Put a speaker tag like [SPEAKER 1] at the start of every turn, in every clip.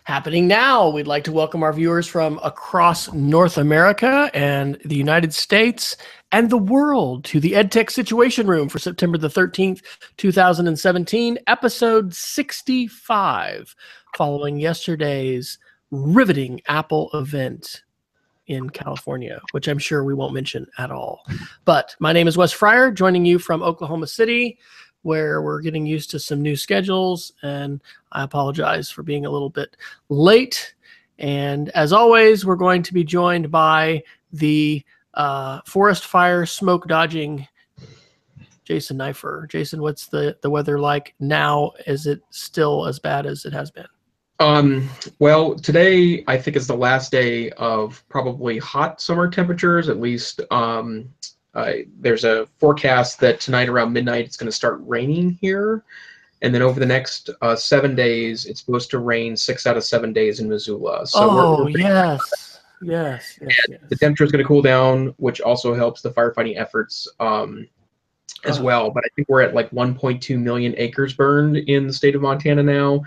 [SPEAKER 1] Happening now, we'd like to welcome our viewers from across North America and the United States and the world to the EdTech Situation Room for September the 13th, 2017, episode 65, following yesterday's riveting Apple event in California, which I'm sure we won't mention at all. But my name is Wes Fryer, joining you from Oklahoma City, where we're getting used to some new schedules, and I apologize for being a little bit late. And as always, we're going to be joined by the forest fire smoke dodging Jason Neiffer. Jason, what's the weather like now? Is it still as bad as it has been?
[SPEAKER 2] Well, today I think is the last day of probably hot summer temperatures, at least. There's a forecast that tonight around midnight it's going to start raining here, and then over the next 7 days it's supposed to rain 6 out of 7 days in Missoula. So we're
[SPEAKER 1] yes.
[SPEAKER 2] The temperature is going to cool down, which also helps the firefighting efforts as well. But I think we're at like 1.2 million acres burned in the state of Montana now.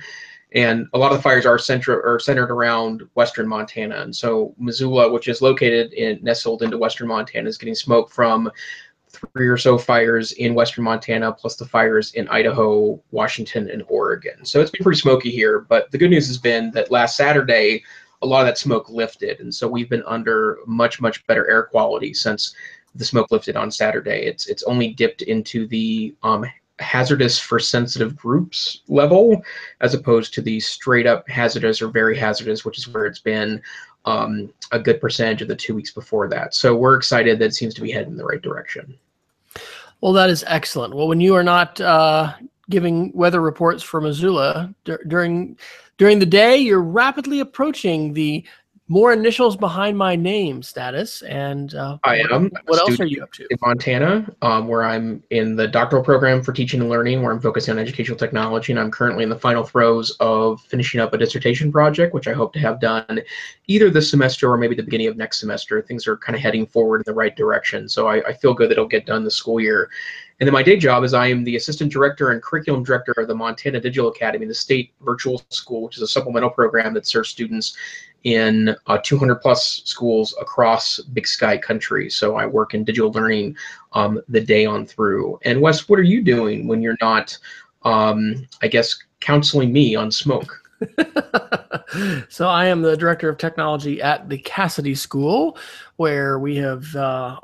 [SPEAKER 2] And a lot of the fires are centered around western Montana. And so Missoula, which is nestled into western Montana, is getting smoke from 3 or so fires in western Montana, plus the fires in Idaho, Washington, and Oregon. So it's been pretty smoky here. But the good news has been that last Saturday, a lot of that smoke lifted. And so we've been under much, much better air quality since the smoke lifted on Saturday. It's only dipped into the hazardous for sensitive groups level, as opposed to the straight up hazardous or very hazardous, which is where it's been a good percentage of the 2 weeks before that. So we're excited that it seems to be heading in the right direction.
[SPEAKER 1] Well, that is excellent. Well, when you are not giving weather reports for Missoula during the day, you're rapidly approaching the more initials behind my name status. And
[SPEAKER 2] I am.
[SPEAKER 1] What else are you up to?
[SPEAKER 2] In Montana, where I'm in the doctoral program for teaching and learning, where I'm focusing on educational technology, and I'm currently in the final throes of finishing up a dissertation project, which I hope to have done either this semester or maybe the beginning of next semester. Things are kind of heading forward in the right direction, so I feel good that it'll get done this school year. And then my day job is I am the assistant director and curriculum director of the Montana Digital Academy, the state virtual school, which is a supplemental program that serves students in 200 plus schools across Big Sky country. So I work in digital learning the day on through. And Wes, what are you doing when you're not, I guess, counseling me on smoke?
[SPEAKER 1] So I am the director of technology at the Cassidy School, where we have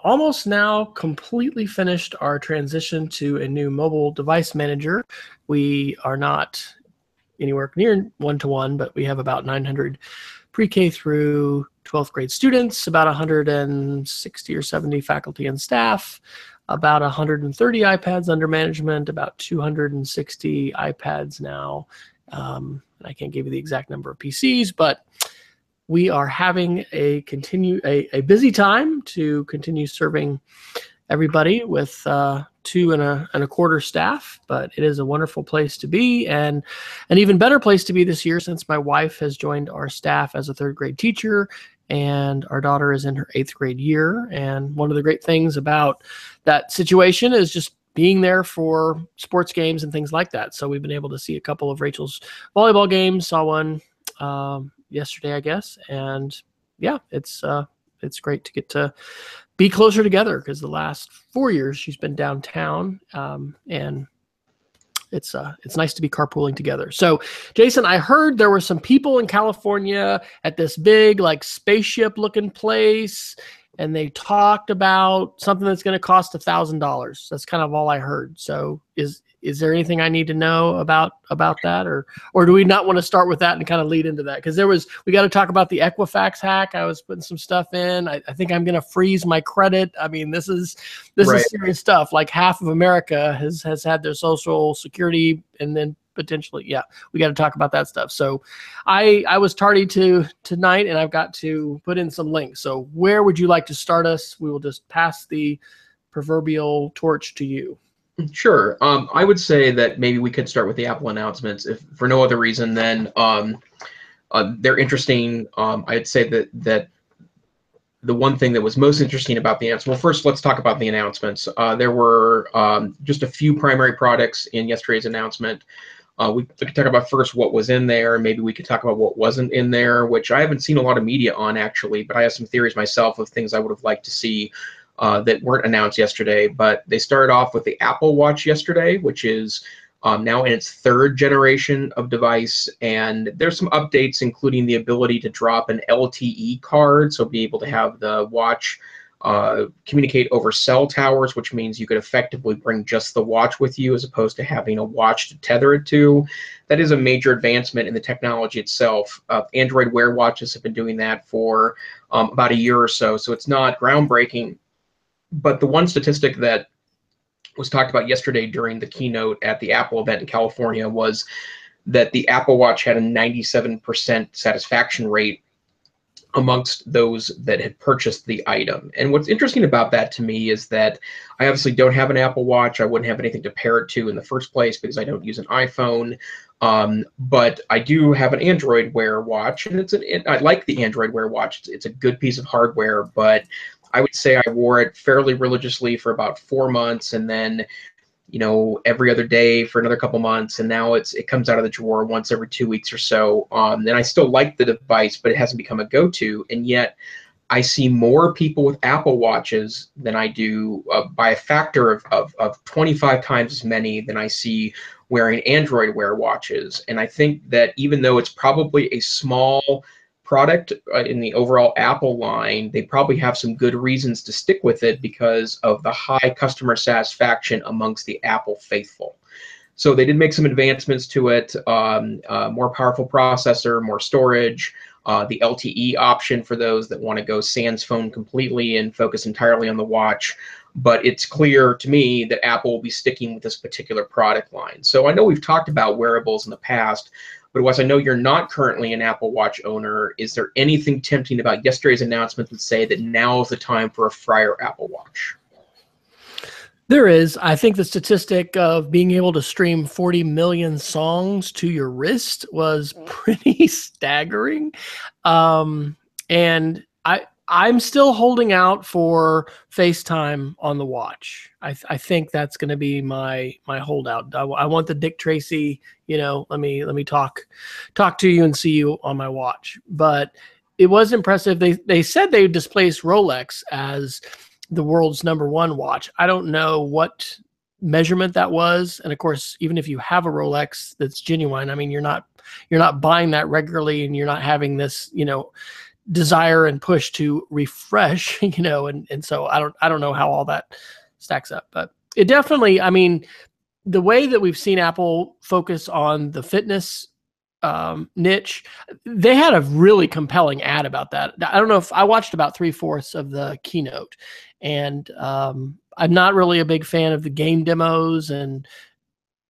[SPEAKER 1] almost now completely finished our transition to a new mobile device manager. We are not anywhere near one-to-one, but we have about 900 pre-K through 12th grade students, about 160 or 70 faculty and staff, about 130 iPads under management, about 260 iPads now. I can't give you the exact number of PCs, but we are having a busy time to continue serving everybody with 2.25 staff, but it is a wonderful place to be, and an even better place to be this year since my wife has joined our staff as a 3rd grade teacher and our daughter is in her 8th grade year. And one of the great things about that situation is just being there for sports games and things like that. So we've been able to see a couple of Rachel's volleyball games, saw one yesterday, I guess, and yeah, it's great to get to be closer together, because the last 4 years she's been downtown, and it's nice to be carpooling together. So, Jason, I heard there were some people in California at this big like spaceship looking place, and they talked about something that's going to cost $1,000. That's kind of all I heard. So is there anything I need to know about that, or do we not want to start with that and kind of lead into that? Because we got to talk about the Equifax hack. I was putting some stuff in. I think I'm going to freeze my credit. I mean, this is serious stuff. Like half of America has had their social security, and then potentially, we got to talk about that stuff. So I was tardy tonight, and I've got to put in some links. So where would you like to start us? We will just pass the proverbial torch to you.
[SPEAKER 2] Sure. I would say that maybe we could start with the Apple announcements, if for no other reason than they're interesting. I'd say that the one thing that was most interesting about the announcement, well, first let's talk about the announcements. There were just a few primary products in yesterday's announcement. We could talk about first what was in there, and maybe we could talk about what wasn't in there, which I haven't seen a lot of media on actually, but I have some theories myself of things I would have liked to see that weren't announced yesterday. But they started off with the Apple Watch yesterday, which is now in its 3rd generation of device, and there's some updates, including the ability to drop an LTE card, so be able to have the watch communicate over cell towers, which means you could effectively bring just the watch with you as opposed to having a watch to tether it to. That is a major advancement in the technology itself. Android Wear watches have been doing that for about a year or so, so it's not groundbreaking. But the one statistic that was talked about yesterday during the keynote at the Apple event in California was that the Apple Watch had a 97% satisfaction rate amongst those that had purchased the item. And what's interesting about that to me is that I obviously don't have an Apple Watch. I wouldn't have anything to pair it to in the first place because I don't use an iPhone. But I do have an Android Wear watch, and I like the Android Wear watch. It's a good piece of hardware, but I would say I wore it fairly religiously for about 4 months, and then every other day for another couple months, and now it comes out of the drawer once every 2 weeks or so. And I still like the device, but it hasn't become a go-to, and yet I see more people with Apple Watches than I do by a factor of 25 times as many than I see wearing Android Wear watches. And I think that even though it's probably a small product in the overall Apple line, they probably have some good reasons to stick with it because of the high customer satisfaction amongst the Apple faithful. So they did make some advancements to it, more powerful processor, more storage, the LTE option for those that want to go sans phone completely and focus entirely on the watch. But it's clear to me that Apple will be sticking with this particular product line. So I know we've talked about wearables in the past, but Wes, I know you're not currently an Apple Watch owner. Is there anything tempting about yesterday's announcement that say that now is the time for a Fryer Apple Watch?
[SPEAKER 1] There is. I think the statistic of being able to stream 40 million songs to your wrist was pretty staggering. And I'm still holding out for FaceTime on the watch. I think that's going to be my holdout. I want the Dick Tracy, let me talk to you and see you on my watch. But it was impressive. They said they displaced Rolex as the world's #1 watch. I don't know what measurement that was. And of course, even if you have a Rolex that's genuine, I mean, you're not buying that regularly, and you're not having this, desire and push to refresh, and so I don't know how all that stacks up. But it definitely, I mean, the way that we've seen Apple focus on the fitness niche, they had a really compelling ad about that. I don't know if I watched about 3/4 of the keynote, and I'm not really a big fan of the game demos, and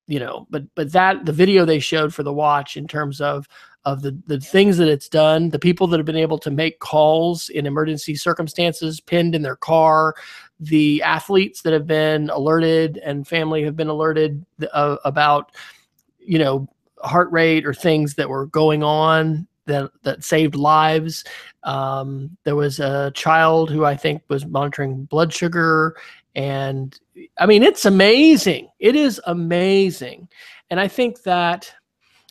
[SPEAKER 1] but that the video they showed for the watch in terms of the things that it's done, the people that have been able to make calls in emergency circumstances pinned in their car, the athletes that have been alerted and family have been alerted about heart rate or things that were going on that saved lives. There was a child who I think was monitoring blood sugar, and I mean, it's amazing. It is amazing. And I think that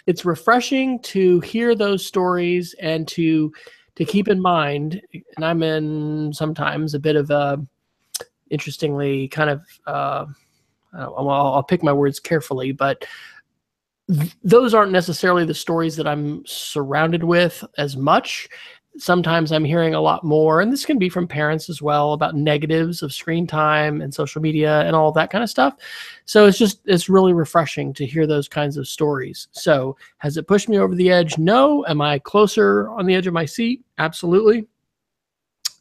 [SPEAKER 1] it's refreshing to hear those stories and to keep in mind, and I'm in sometimes a bit of a, interestingly, kind of, I'll pick my words carefully, but those aren't necessarily the stories that I'm surrounded with as much. Sometimes I'm hearing a lot more, and this can be from parents as well, about negatives of screen time and social media and all that kind of stuff. So it's really refreshing to hear those kinds of stories. So has it pushed me over the edge? No. Am I closer on the edge of my seat? Absolutely.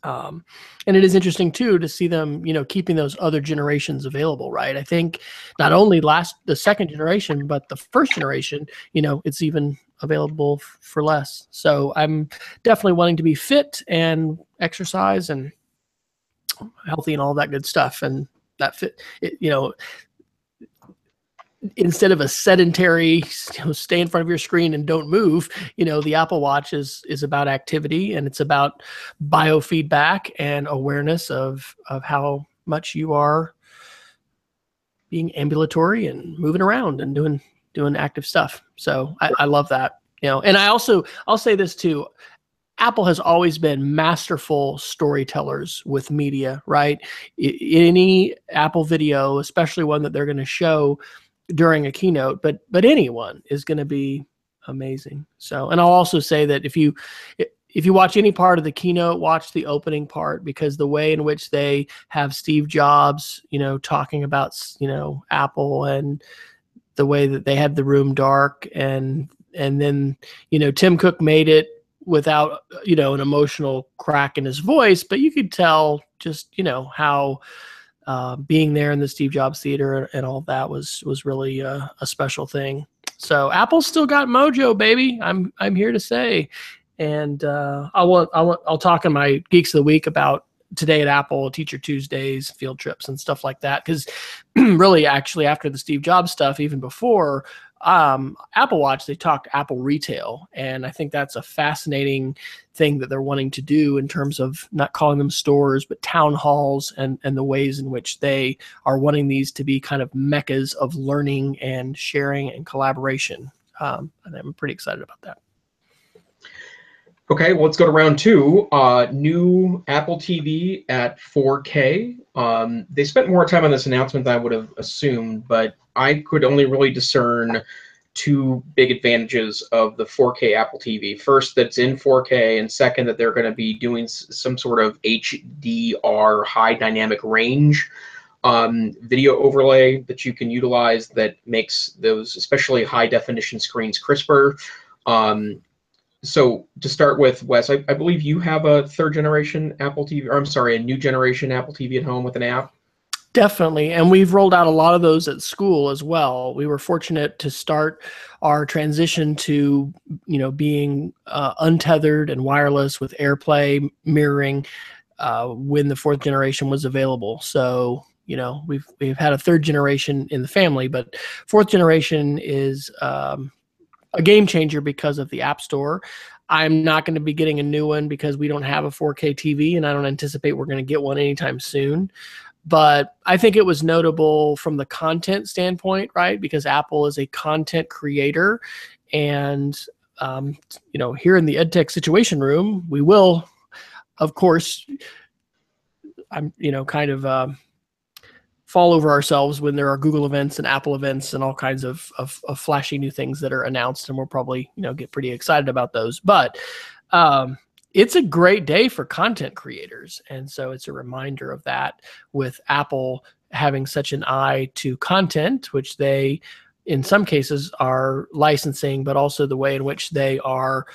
[SPEAKER 1] And it is interesting too to see them, keeping those other generations available, right? I think not only the second generation, but the first generation, it's even available for less. So I'm definitely wanting to be fit and exercise and healthy and all that good stuff. And that fit, instead of a sedentary, stay in front of your screen and don't move, the Apple Watch is about activity, and it's about biofeedback and awareness of how much you are being ambulatory and moving around and doing doing active stuff. So I love that, you know. And I'll say this too. Apple has always been masterful storytellers with media, right? Any Apple video, especially one that they're going to show during a keynote, but anyone is going to be amazing. So, and I'll also say that if you watch any part of the keynote, watch the opening part, because the way in which they have Steve Jobs, you know, talking about, you know, Apple, and the way that they had the room dark, and then, you know, Tim Cook made it without, you know, an emotional crack in his voice, but you could tell just, you know, how being there in the Steve Jobs Theater and all that was really a special thing. So Apple's still got mojo, baby. I'm here to say, and I'll talk in my Geeks of the Week about today at Apple, Teacher Tuesdays, field trips, and stuff like that. Because really, actually, after the Steve Jobs stuff, even before Apple Watch, they talked Apple retail, and I think that's a fascinating thing that they're wanting to do in terms of not calling them stores, but town halls, and the ways in which they are wanting these to be kind of meccas of learning and sharing and collaboration. And I'm pretty excited about that.
[SPEAKER 2] Okay, well, let's go to round two. New Apple TV at 4K. They spent more time on this announcement than I would have assumed, but I could only really discern two big advantages of the 4K Apple TV. First, that's in 4K, and second, that they're going to be doing some sort of HDR, high dynamic range video overlay that you can utilize that makes those especially high definition screens crisper. So to start with, Wes, I believe you have a third generation Apple TV, or I'm sorry, a new generation Apple TV at home with an app.
[SPEAKER 1] Definitely. And we've rolled out a lot of those at school as well. We were fortunate to start our transition to, you know, being untethered and wireless with AirPlay mirroring when the fourth generation was available. So, you know, we've had a third generation in the family, but fourth generation is a game changer because of the App Store. I'm not going to be getting a new one because we don't have a 4K TV, and I don't anticipate we're going to get one anytime soon. But I think it was notable from the content standpoint, right? Because Apple is a content creator. And, you know, here in the EdTech Situation Room, we will, of course, you know, kind of fall over ourselves when there are Google events and Apple events and all kinds of flashy new things that are announced. And we'll probably, you know, get pretty excited about those. But it's a great day for content creators. And so it's a reminder of that, with Apple having such an eye to content, which they, in some cases, are licensing, but also the way in which they are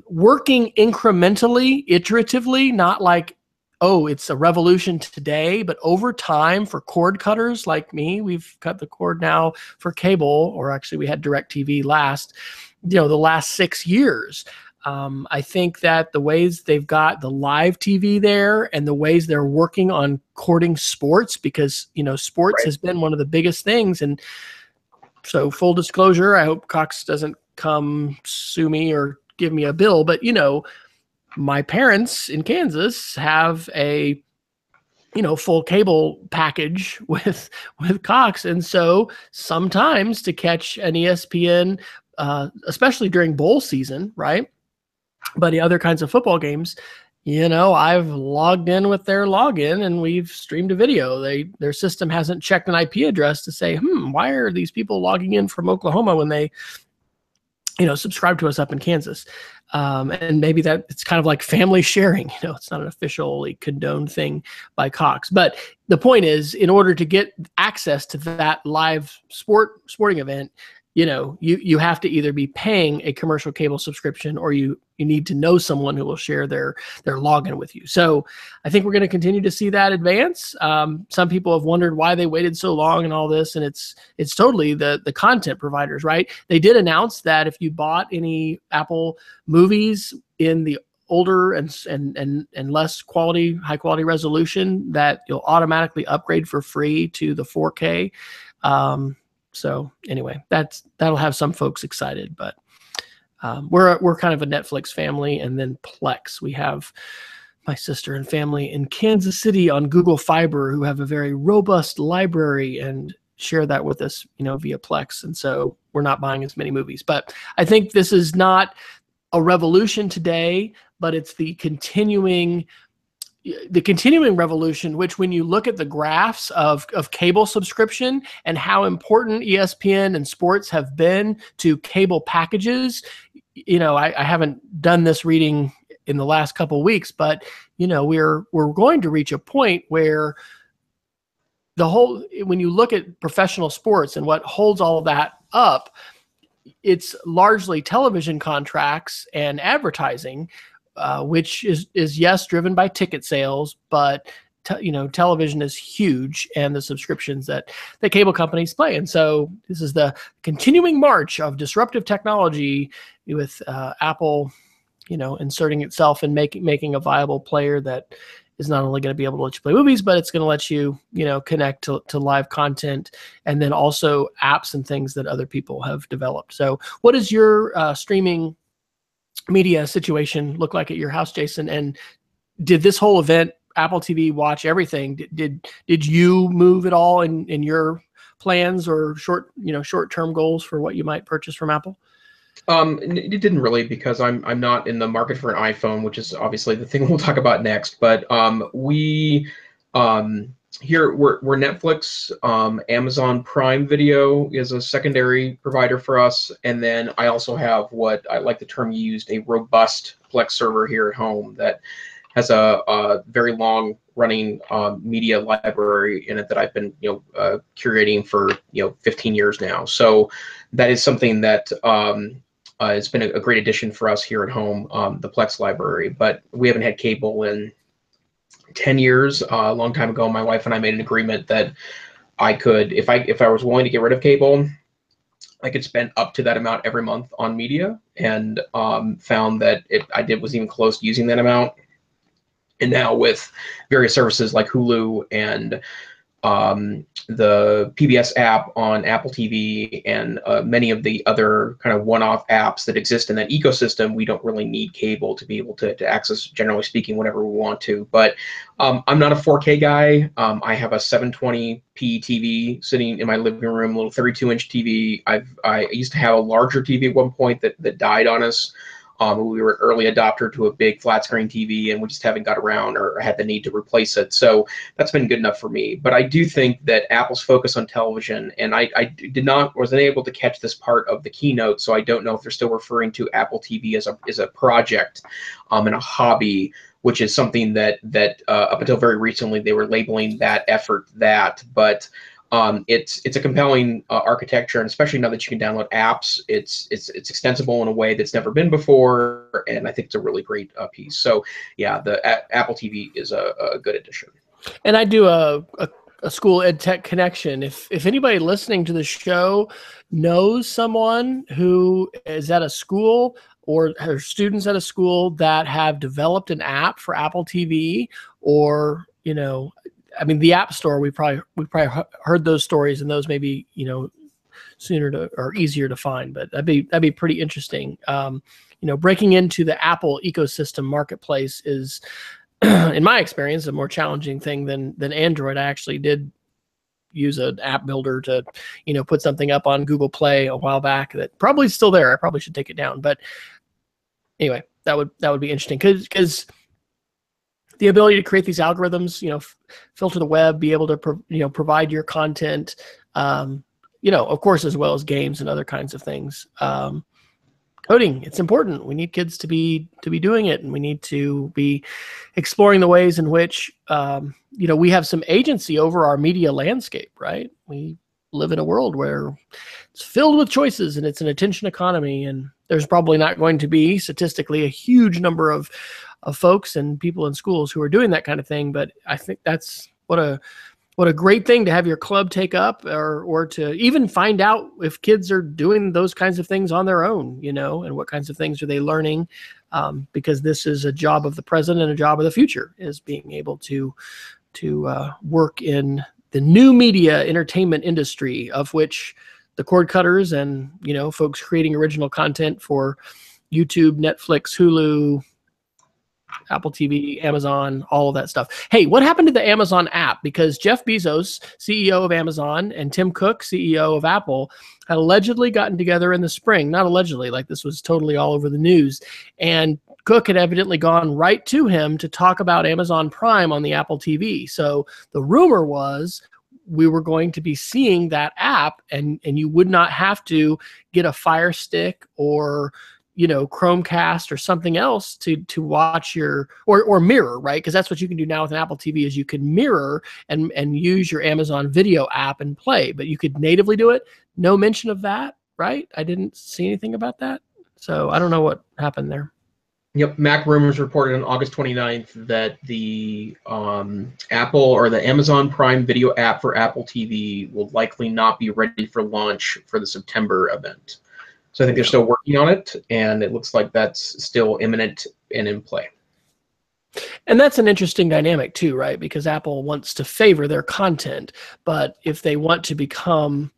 [SPEAKER 1] working incrementally, iteratively, not like, oh, it's a revolution today, but over time for cord cutters like me, we've cut the cord now for cable, or actually we had DirecTV last, you know, the last 6 years. I think that the ways they've got the live TV there, and the ways they're working on cording sports, because, you know, sports has been one of the biggest things. And so, full disclosure, I hope Cox doesn't come sue me or give me a bill, but, you know, my parents in Kansas have a, you know, full cable package with Cox. And so sometimes to catch an ESPN, especially during bowl season, right? But the other kinds of football games, you know, I've logged in with their login and we've streamed a video. Their system hasn't checked an IP address to say, why are these people logging in from Oklahoma when they, you know, subscribe to us up in Kansas? And maybe that it's kind of like family sharing. You know, it's not an officially condoned thing by Cox. But the point is, in order to get access to that live sporting event, you know, you have to either be paying a commercial cable subscription, or you need to know someone who will share their login with you. So I think we're going to continue to see that advance. Some people have wondered why they waited so long and all this, and it's totally the content providers, right? They did announce that if you bought any Apple movies in the older and less high quality resolution, that you'll automatically upgrade for free to the 4K. So anyway, that'll have some folks excited, but we're kind of a Netflix family, and then Plex. We have my sister and family in Kansas City on Google Fiber who have a very robust library, and share that with us, via Plex. And so we're not buying as many movies. But I think this is not a revolution today, but it's the continuing revolution, which when you look at the graphs of cable subscription and how important ESPN and sports have been to cable packages, I haven't done this reading in the last couple of weeks, but we're going to reach a point where when you look at professional sports and what holds all of that up, it's largely television contracts and advertising, which is yes, driven by ticket sales, but television is huge, and the subscriptions that the cable companies play. And so this is the continuing march of disruptive technology with Apple, inserting itself and making a viable player that is not only going to be able to let you play movies, but it's going to let you, connect to live content, and then also apps and things that other people have developed. So what is your streaming media situation look like at your house, Jason? And did this whole event, Apple TV, watch everything? Did you move at all in your plans or short-term goals for what you might purchase from Apple?
[SPEAKER 2] It didn't really, because I'm not in the market for an iPhone, which is obviously the thing we'll talk about next. But we here we're Netflix, Amazon Prime Video is a secondary provider for us, and then I also have what I like the term you used, a robust Plex server here at home that has a very long running media library in it that I've been curating for 15 years now. So that is something that it's been a great addition for us here at home, the Plex library. But we haven't had cable in 10 years. A long time ago, my wife and I made an agreement that I could, if I was willing to get rid of cable, I could spend up to that amount every month on media, and found that I was even close to using that amount. And now with various services like Hulu and the PBS app on Apple TV and many of the other kind of one-off apps that exist in that ecosystem, we don't really need cable to be able to access, generally speaking, whenever we want to. But I'm not a 4K guy. I have a 720p TV sitting in my living room, a little 32-inch TV. I used to have a larger TV at one point that died on us. We were an early adopter to a big flat screen TV, and we just haven't got around or had the need to replace it. So that's been good enough for me. But I do think that Apple's focus on television, and I wasn't able to catch this part of the keynote, so I don't know if they're still referring to Apple TV as a project and a hobby, which is something that up until very recently they were labeling that effort that. But it's a compelling architecture, and especially now that you can download apps, it's extensible in a way that's never been before, and I think it's a really great piece. So yeah, the Apple TV is a good addition.
[SPEAKER 1] And I do a school EdTech connection. If anybody listening to the show knows someone who is at a school or students at a school that have developed an app for Apple TV, or the App Store, we probably heard those stories, and those may be sooner or easier to find. But that'd be pretty interesting. Breaking into the Apple ecosystem marketplace is, in my experience, a more challenging thing than Android. I actually did use an app builder to put something up on Google Play a while back that probably is still there. I probably should take it down. But anyway, that would be interesting, because the ability to create these algorithms, filter the web, be able to provide your content, of course, as well as games and other kinds of things. Coding, it's important. We need kids to be doing it, and we need to be exploring the ways in which we have some agency over our media landscape, right? We live in a world where it's filled with choices, and it's an attention economy, and there's probably not going to be statistically a huge number of folks and people in schools who are doing that kind of thing. But I think that's what a great thing to have your club take up, or to even find out if kids are doing those kinds of things on their own, and what kinds of things are they learning, because this is a job of the present and a job of the future, is being able to work in the new media entertainment industry, of which the cord cutters and folks creating original content for YouTube, Netflix, Hulu, Apple TV, Amazon, all of that stuff. Hey, what happened to the Amazon app? Because Jeff Bezos, CEO of Amazon, and Tim Cook, CEO of Apple, had allegedly gotten together in the spring. Not allegedly, like this was totally all over the news. And Cook had evidently gone right to him to talk about Amazon Prime on the Apple TV. So the rumor was we were going to be seeing that app, and you would not have to get a Fire Stick or Chromecast or something else to watch your or mirror, right? Because that's what you can do now with an Apple TV is you can mirror and use your Amazon Video app and play, but you could natively do it. No mention of that, right? I didn't see anything about that. So I don't know what happened there.
[SPEAKER 2] Yep, Mac Rumors reported on August 29th that the Apple or the Amazon Prime Video app for Apple TV will likely not be ready for launch for the September event. So I think they're still working on it, and it looks like that's still imminent and in play.
[SPEAKER 1] And that's an interesting dynamic too, right? Because Apple wants to favor their content, but if they want to become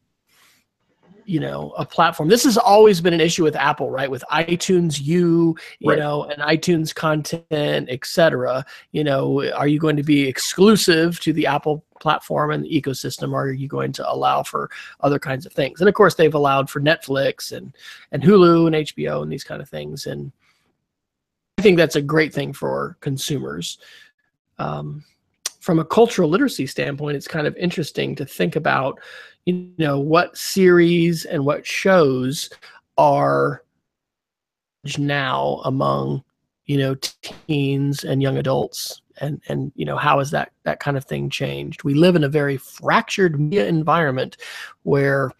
[SPEAKER 1] a platform. This has always been an issue with Apple, right? With iTunes U, and iTunes content, etc. Are you going to be exclusive to the Apple platform and the ecosystem, or are you going to allow for other kinds of things? And of course, they've allowed for Netflix and Hulu and HBO and these kind of things. And I think that's a great thing for consumers. From a cultural literacy standpoint, it's kind of interesting to think about what series and what shows are now among teens and young adults, and how has that kind of thing changed? We live in a very fractured media environment where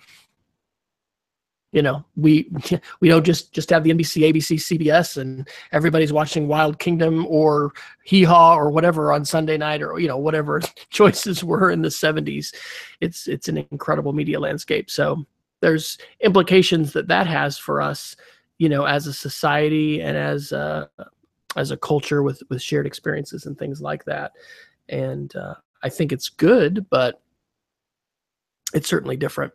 [SPEAKER 1] we don't just have the NBC, ABC, CBS, and everybody's watching Wild Kingdom or Hee Haw or whatever on Sunday night, or whatever choices were in the 70s. It's an incredible media landscape. So there's implications that has for us, as a society and as a culture with shared experiences and things like that. And I think it's good, but it's certainly different.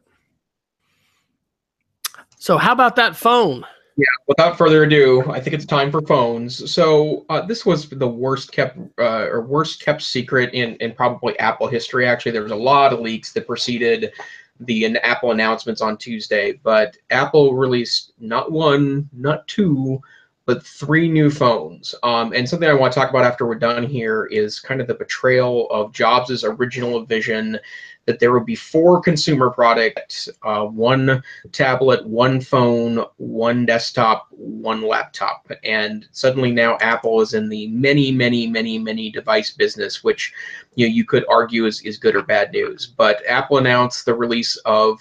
[SPEAKER 1] So how about that phone?
[SPEAKER 2] Yeah, without further ado, I think it's time for phones. So this was the worst kept secret in probably Apple history. Actually, there was a lot of leaks that preceded the Apple announcements on Tuesday, but Apple released not one, not two, but 3 new phones. And something I want to talk about after we're done here is kind of the betrayal of Jobs' original vision that there would be 4 consumer products, 1 tablet, 1 phone, 1 desktop, 1 laptop. And suddenly now Apple is in the many device business, which you could argue is good or bad news. But Apple announced the release of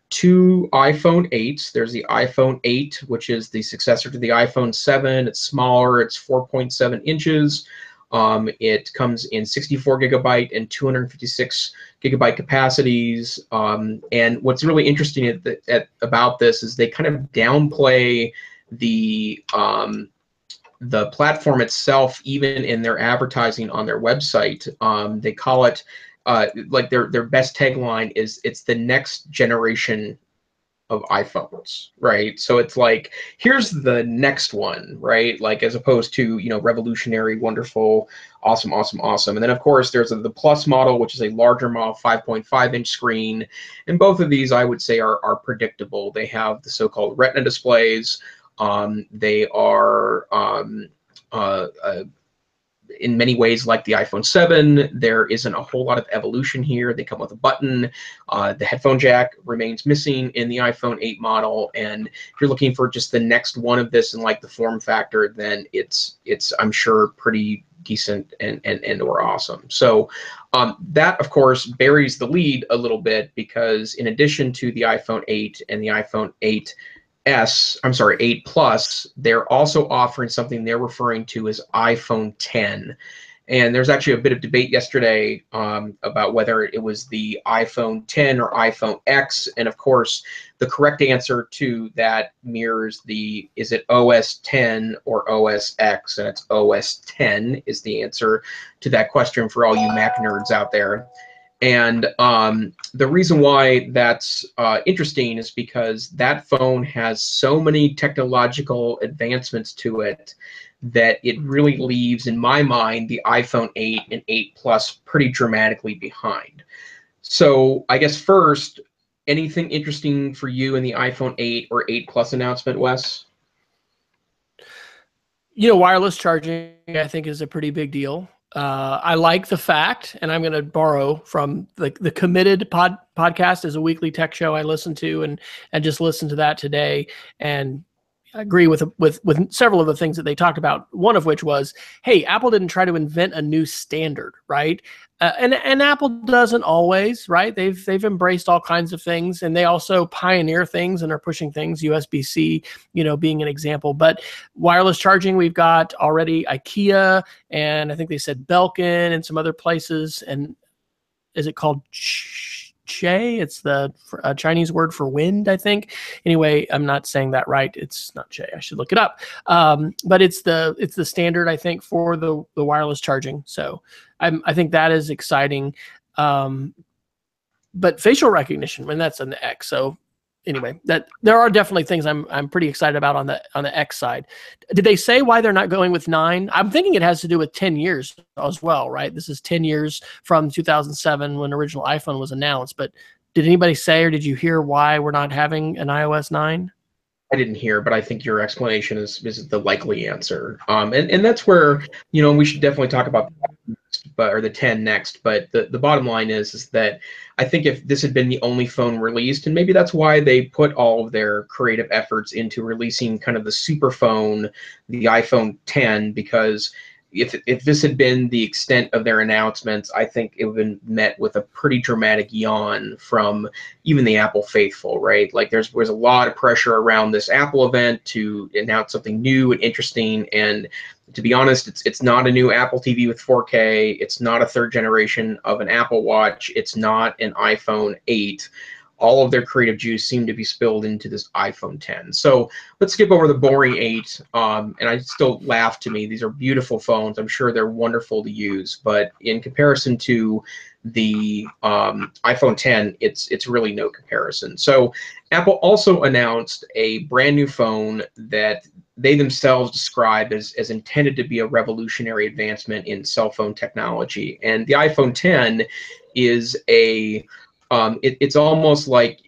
[SPEAKER 2] 2 iPhone 8s. There's the iPhone 8, which is the successor to the iPhone 7. It's smaller. It's 4.7 inches. It comes in 64 gigabyte and 256 gigabyte capacities. And what's really interesting about this is they kind of downplay the platform itself, even in their advertising on their website. They call it like their best tagline is it's the next generation of iPhones, right? So it's like, here's the next one, right? Like, as opposed to, revolutionary, wonderful, awesome. And then of course there's the Plus model, which is a larger model, 5.5-inch screen. And both of these I would say are predictable. They have the so-called Retina displays. They are in many ways like the iPhone 7. There isn't a whole lot of evolution here. They come with a button. The headphone jack remains missing in the iPhone 8 model. And if you're looking for just the next one of this and like the form factor, then it's I'm sure pretty decent and or awesome. So that of course buries the lead a little bit, because in addition to the iPhone 8 and the iPhone 8 8 Plus, they're also offering something they're referring to as iPhone 10. And there's actually a bit of debate yesterday about whether it was the iPhone 10 or iPhone X. And of course, the correct answer to that mirrors is it OS 10 or OS X? And it's OS 10 is the answer to that question for all you Mac nerds out there. And the reason why that's interesting is because that phone has so many technological advancements to it that it really leaves, in my mind, the iPhone 8 and 8 Plus pretty dramatically behind. So I guess first, anything interesting for you in the iPhone 8 or 8 Plus announcement, Wes?
[SPEAKER 1] Wireless charging, I think, is a pretty big deal. I like the fact, and I'm going to borrow from the Committed podcast is a weekly tech show I listen to, and just listened to that today, and I agree with several of the things that they talked about. One of which was, hey, Apple didn't try to invent a new standard, right? And Apple doesn't always, right? They've embraced all kinds of things, and they also pioneer things and are pushing things. USB-C, being an example. But wireless charging, we've got already IKEA, and I think they said Belkin and some other places. And is it called Che? It's the Chinese word for wind, I think. Anyway, I'm not saying that right. It's not Che. I should look it up. But it's the standard, I think, for the wireless charging. So I think that is exciting. But facial recognition, when that's an X. So anyway, that there are definitely things I'm pretty excited about on the X side. Did they say why they're not going with 9? I'm thinking it has to do with 10 years as well, right? This is 10 years from 2007 when original iPhone was announced. But did anybody say, or did you hear why we're not having an iOS 9?
[SPEAKER 2] I didn't hear, but I think your explanation is the likely answer. And that's where, we should definitely talk about the 10 next. But the bottom line is that I think if this had been the only phone released, and maybe that's why they put all of their creative efforts into releasing kind of the super phone, the iPhone 10, because if this had been the extent of their announcements, I think it would have been met with a pretty dramatic yawn from even the Apple faithful, right? Like there's a lot of pressure around this Apple event to announce something new and interesting. And to be honest, it's not a new Apple TV with 4K. It's not a third generation of an Apple Watch. It's not an iPhone 8. All of their creative juice seemed to be spilled into this iPhone 10. So let's skip over the boring 8. And I still laugh to me. These are beautiful phones. I'm sure they're wonderful to use. But in comparison to the iPhone 10, it's really no comparison. So Apple also announced a brand new phone that they themselves describe as intended to be a revolutionary advancement in cell phone technology. And the iPhone 10 is it's almost like,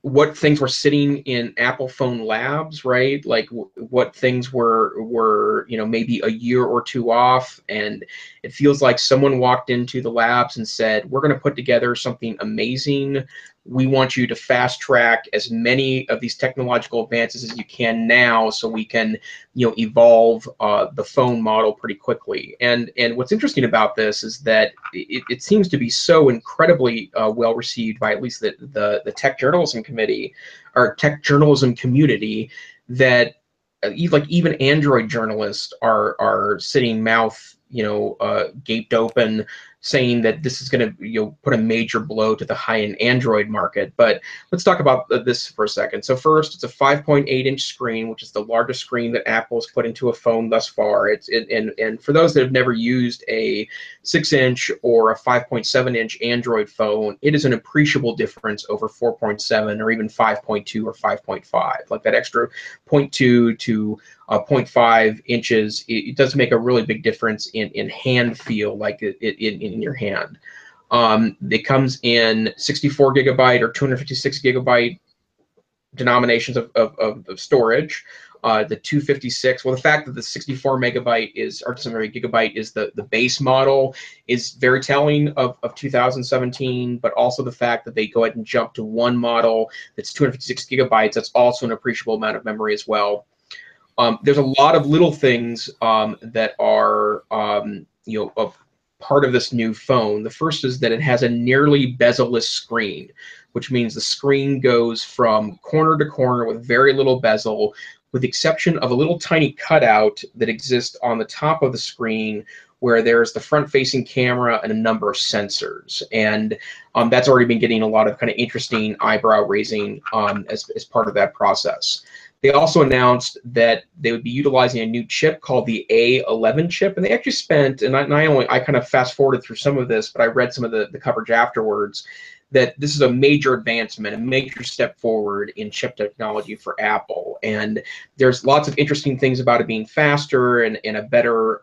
[SPEAKER 2] what things were sitting in Apple phone labs, right? Like what things were maybe a year or two off, and it feels like someone walked into the labs and said, we're going to put together something amazing. We want you to fast track as many of these technological advances as you can now, so we can evolve the phone model pretty quickly. And what's interesting about this is that it seems to be so incredibly well received by at least the tech journalism committee or tech journalism community that even Android journalists are sitting mouth gaped open, saying that this is going to put a major blow to the high-end Android market. But let's talk about this for a second. So first, it's a 5.8-inch screen, which is the largest screen that Apple has put into a phone thus far. And for those that have never used a 6-inch or a 5.7-inch Android phone, it is an appreciable difference over 4.7 or even 5.2 or 5.5. Like that extra 0.2 to 0.5 inches, it does make a really big difference in hand feel, like in your hand. It comes in 64 gigabyte or 256 gigabyte denominations of storage. The 256, well, the fact that the 64 megabyte is, or sorry, gigabyte is the base model is very telling of 2017, but also the fact that they go ahead and jump to one model that's 256 gigabytes, that's also an appreciable amount of memory as well. There's a lot of little things that are, a part of this new phone. The first is that it has a nearly bezel-less screen, which means the screen goes from corner to corner with very little bezel, with the exception of a little tiny cutout that exists on the top of the screen where there's the front-facing camera and a number of sensors. And that's already been getting a lot of kind of interesting eyebrow-raising as part of that process. They also announced that they would be utilizing a new chip called the A11 chip, and they actually spent, and I kind of fast forwarded through some of this, but I read some of the coverage afterwards, that this is a major advancement, a major step forward in chip technology for Apple. And there's lots of interesting things about it being faster and a better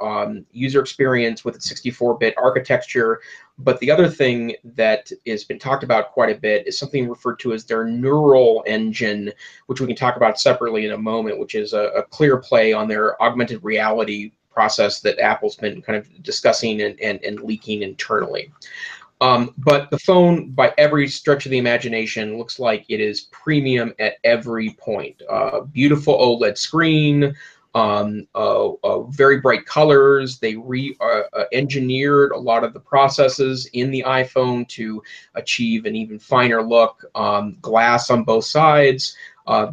[SPEAKER 2] user experience with its 64-bit architecture. But the other thing that has been talked about quite a bit is something referred to as their neural engine, which we can talk about separately in a moment, which is a clear play on their augmented reality process that Apple's been kind of discussing and leaking internally. But the phone, by every stretch of the imagination, looks like it is premium at every point. Beautiful OLED screen, very bright colors. They re-engineered a lot of the processes in the iPhone to achieve an even finer look. Glass on both sides.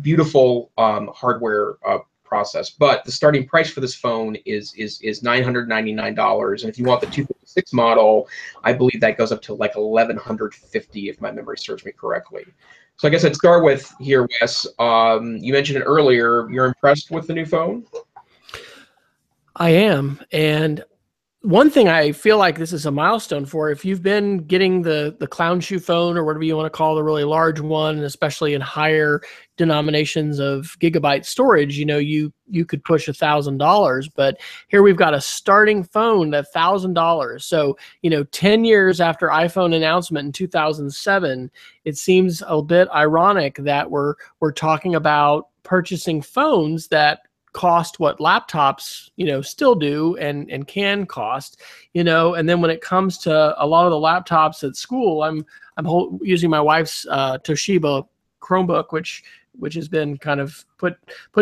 [SPEAKER 2] Beautiful hardware process. But the starting price for this phone is $999, and if you want the 256 model, I believe that goes up to like $1,150 if my memory serves me correctly. So I guess I'd start with here, Wes. You mentioned it earlier. You're impressed with the new phone?
[SPEAKER 1] I am, and one thing I feel like this is a milestone for, if you've been getting the clown shoe phone or whatever you want to call the really large one, and especially in higher denominations of gigabyte storage, you know, you could push $1,000, but here we've got a starting phone at $1,000. So, you know, 10 years after iPhone announcement in 2007, it seems a bit ironic that we're talking about purchasing phones that cost what laptops, you know, still do and can cost, you know. And then when it comes to a lot of the laptops at school, I'm using my wife's Toshiba Chromebook, which has been kind of put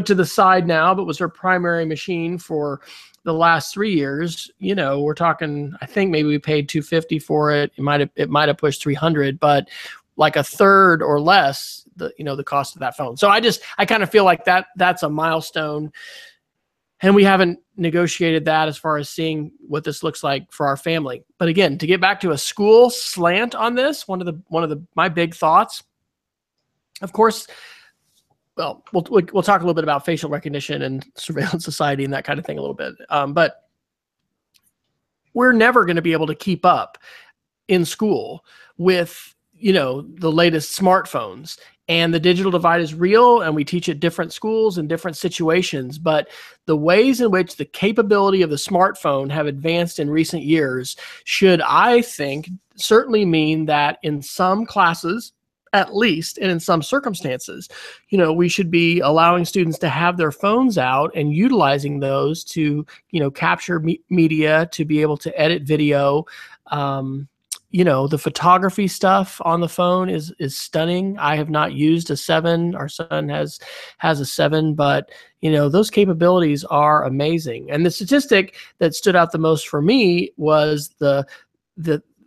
[SPEAKER 1] to the side now, but was her primary machine for the last 3 years. You know, we're talking, I think maybe we paid $250 for it. It might have pushed $300, but like a third or less the cost of that phone. So I kind of feel like that's a milestone, and we haven't negotiated that as far as seeing what this looks like for our family. But again, to get back to a school slant on this, one of my big thoughts, of course, well, we'll talk a little bit about facial recognition and surveillance society and that kind of thing a little bit. But we're never going to be able to keep up in school with, you know, the latest smartphones. And the digital divide is real, and we teach at different schools in different situations. But the ways in which the capability of the smartphone have advanced in recent years should, I think, certainly mean that in some classes, at least, and in some circumstances, you know, we should be allowing students to have their phones out and utilizing those to, you know, capture media, to be able to edit video. You know, the photography stuff on the phone is stunning. I have not used a 7. Our son has a 7, but you know, those capabilities are amazing. And the statistic that stood out the most for me was the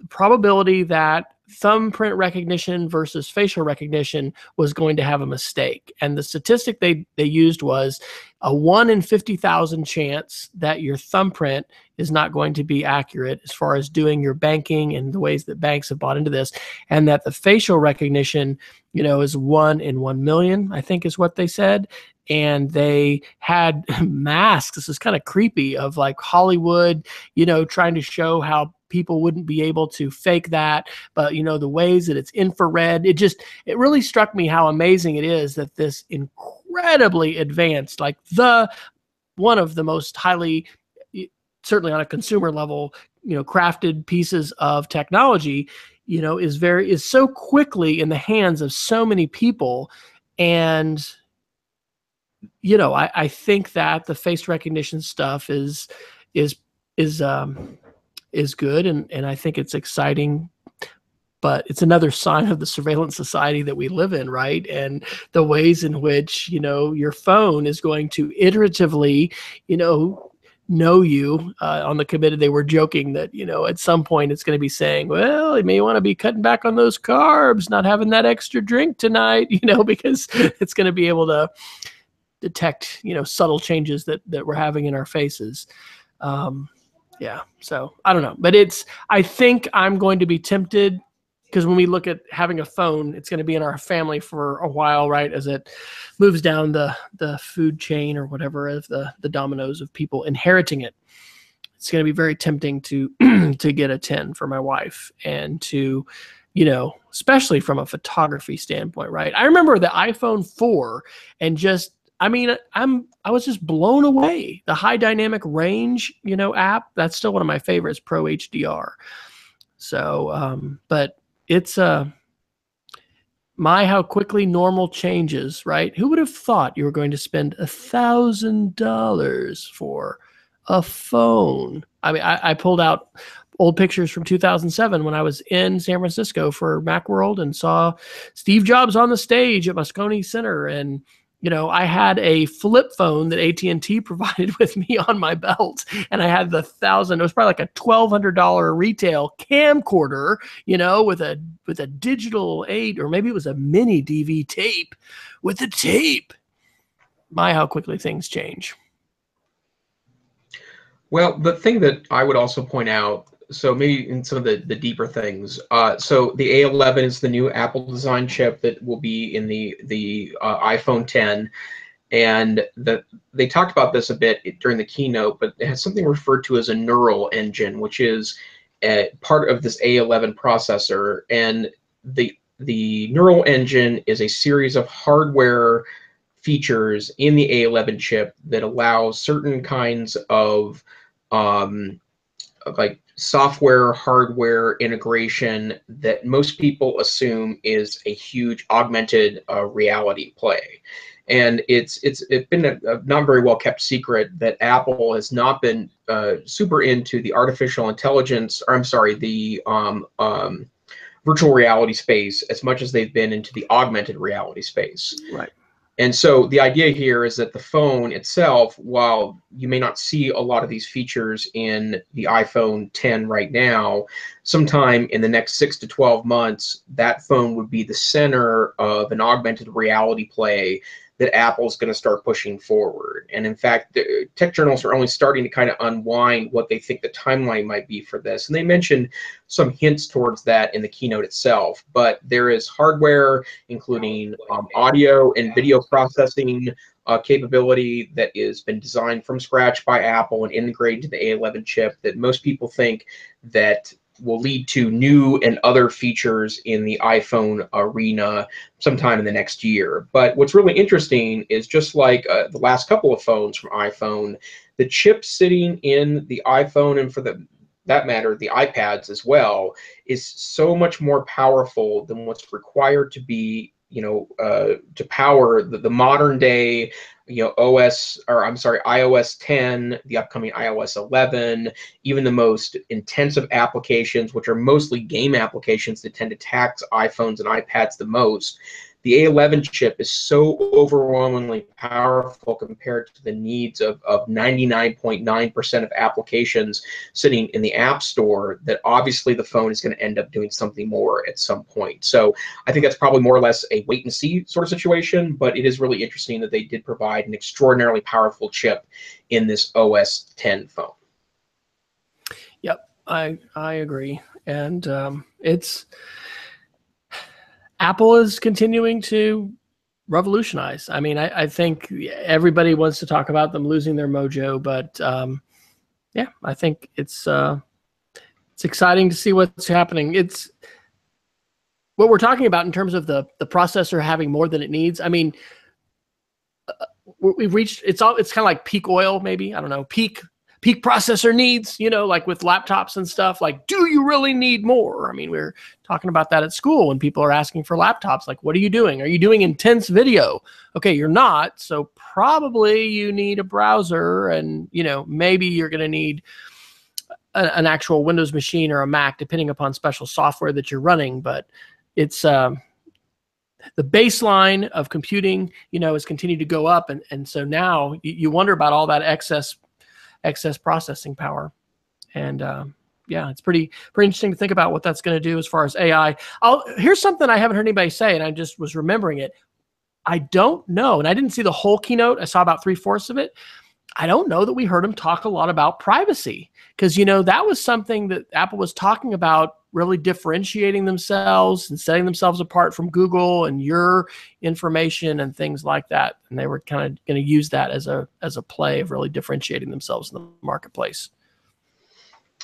[SPEAKER 1] probability that thumbprint recognition versus facial recognition was going to have a mistake. And the statistic they used was a 1 in 50,000 chance that your thumbprint is not going to be accurate as far as doing your banking and the ways that banks have bought into this, and that the facial recognition, you know, is 1 in 1 million, I think is what they said. And they had masks. This is kind of creepy, of like Hollywood, you know, trying to show how people wouldn't be able to fake that, but you know, the ways that it's infrared, it really struck me how amazing it is that this incredibly advanced, like one of the most highly, certainly on a consumer level, you know, crafted pieces of technology, you know, is so quickly in the hands of so many people. And you know, I think that the face recognition stuff is good, and I think it's exciting, but it's another sign of the surveillance society that we live in, right? And the ways in which, you know, your phone is going to iteratively, you know you on the committed. They were joking that, you know, at some point it's going to be saying, well, you may want to be cutting back on those carbs, not having that extra drink tonight, you know, because it's going to be able to detect, you know, subtle changes that we're having in our faces. Yeah, so I don't know, but I think I'm going to be tempted because when we look at having a phone, it's going to be in our family for a while, right? As it moves down the food chain or whatever, of the dominoes of people inheriting it. It's going to be very tempting to to get a 10 for my wife, and to, you know, especially from a photography standpoint, right? I remember the iPhone 4, and just, I mean, I was just blown away. The high dynamic range, you know, app, that's still one of my favorites, Pro HDR. So, but it's how quickly normal changes, right? Who would have thought you were going to spend $1,000 for a phone? I mean, I pulled out old pictures from 2007 when I was in San Francisco for Macworld and saw Steve Jobs on the stage at Moscone Center, and you know, I had a flip phone that AT&T provided with me on my belt, and I had the it was probably like a $1,200 retail camcorder, you know, with a digital 8, or maybe it was a mini DV tape with a tape. How quickly things change.
[SPEAKER 2] Well, the thing that I would also point out, so maybe in some of the deeper things, so the A11 is the new Apple design chip that will be in the iPhone 10, and they talked about this a bit during the keynote, but it has something referred to as a neural engine, which is part of this A11 processor, and the neural engine is a series of hardware features in the A11 chip that allows certain kinds of like software hardware integration that most people assume is a huge augmented reality play. And it's been a not very well kept secret that Apple has not been super into the artificial intelligence, or I'm sorry, the virtual reality space as much as they've been into the augmented reality space.
[SPEAKER 1] Right.
[SPEAKER 2] And so the idea here is that the phone itself, while you may not see a lot of these features in the iPhone 10 right now, sometime in the next 6 to 12 months, that phone would be the center of an augmented reality play that Apple's going to start pushing forward. And in fact, the tech journals are only starting to kind of unwind what they think the timeline might be for this. And they mentioned some hints towards that in the keynote itself. But there is hardware, including audio and video processing capability that has been designed from scratch by Apple and integrated to the A11 chip that most people think that will lead to new and other features in the iPhone arena sometime in the next year. But what's really interesting is, just like the last couple of phones from iPhone, the chip sitting in the iPhone, and for that matter, the iPads as well, is so much more powerful than what's required to be, you know, to power the modern day, you know, iOS 10, the upcoming iOS 11, even the most intensive applications, which are mostly game applications that tend to tax iPhones and iPads the most. The A11 chip is so overwhelmingly powerful compared to the needs of 99.9% of applications sitting in the App Store that obviously the phone is going to end up doing something more at some point. So I think that's probably more or less a wait and see sort of situation, but it is really interesting that they did provide an extraordinarily powerful chip in this OS 10 phone.
[SPEAKER 1] Yep, I agree. And Apple is continuing to revolutionize. I mean, I think everybody wants to talk about them losing their mojo, but yeah, I think it's exciting to see what's happening. It's what we're talking about in terms of the processor having more than it needs. I mean, we've reached, it's kind of like peak oil, maybe, I don't know, peak processor needs, you know, like with laptops and stuff. Like, do you really need more? I mean, we were talking about that at school when people are asking for laptops. Like, what are you doing? Are you doing intense video? Okay, you're not. So probably you need a browser, and, you know, maybe you're going to need an actual Windows machine or a Mac, depending upon special software that you're running. But it's the baseline of computing, you know, has continued to go up. And so now you wonder about all that excess processing power. And yeah, it's pretty interesting to think about what that's going to do as far as AI. Here's something I haven't heard anybody say, and I just was remembering it. I don't know, and I didn't see the whole keynote. I saw about 3/4 of it. I don't know that we heard him talk a lot about privacy, because, you know, that was something that Apple was talking about, really differentiating themselves and setting themselves apart from Google and your information and things like that. And they were kind of going to use that as a play of really differentiating themselves in the marketplace.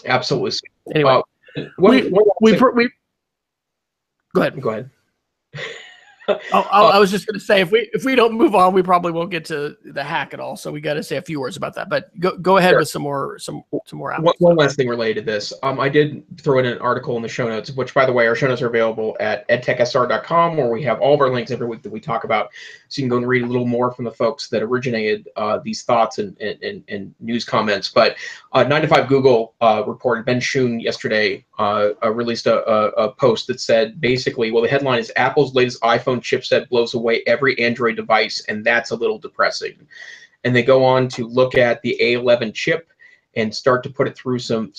[SPEAKER 2] Absolutely.
[SPEAKER 1] Anyway, we go ahead.
[SPEAKER 2] Go ahead.
[SPEAKER 1] I was just going to say, if we don't move on, we probably won't get to the hack at all. So we got to say a few words about that. But go ahead with some more.
[SPEAKER 2] One last thing related to this. I did throw in an article in the show notes, which, by the way, our show notes are available at edtechsr.com, where we have all of our links every week that we talk about. So you can go and read a little more from the folks that originated these thoughts and news comments. But 9 to 5 Google reported, Ben Schoen yesterday released a post that said, basically, well, the headline is Apple's latest iPhone chipset blows away every Android device, and that's a little depressing. And they go on to look at the A11 chip and start to put it through some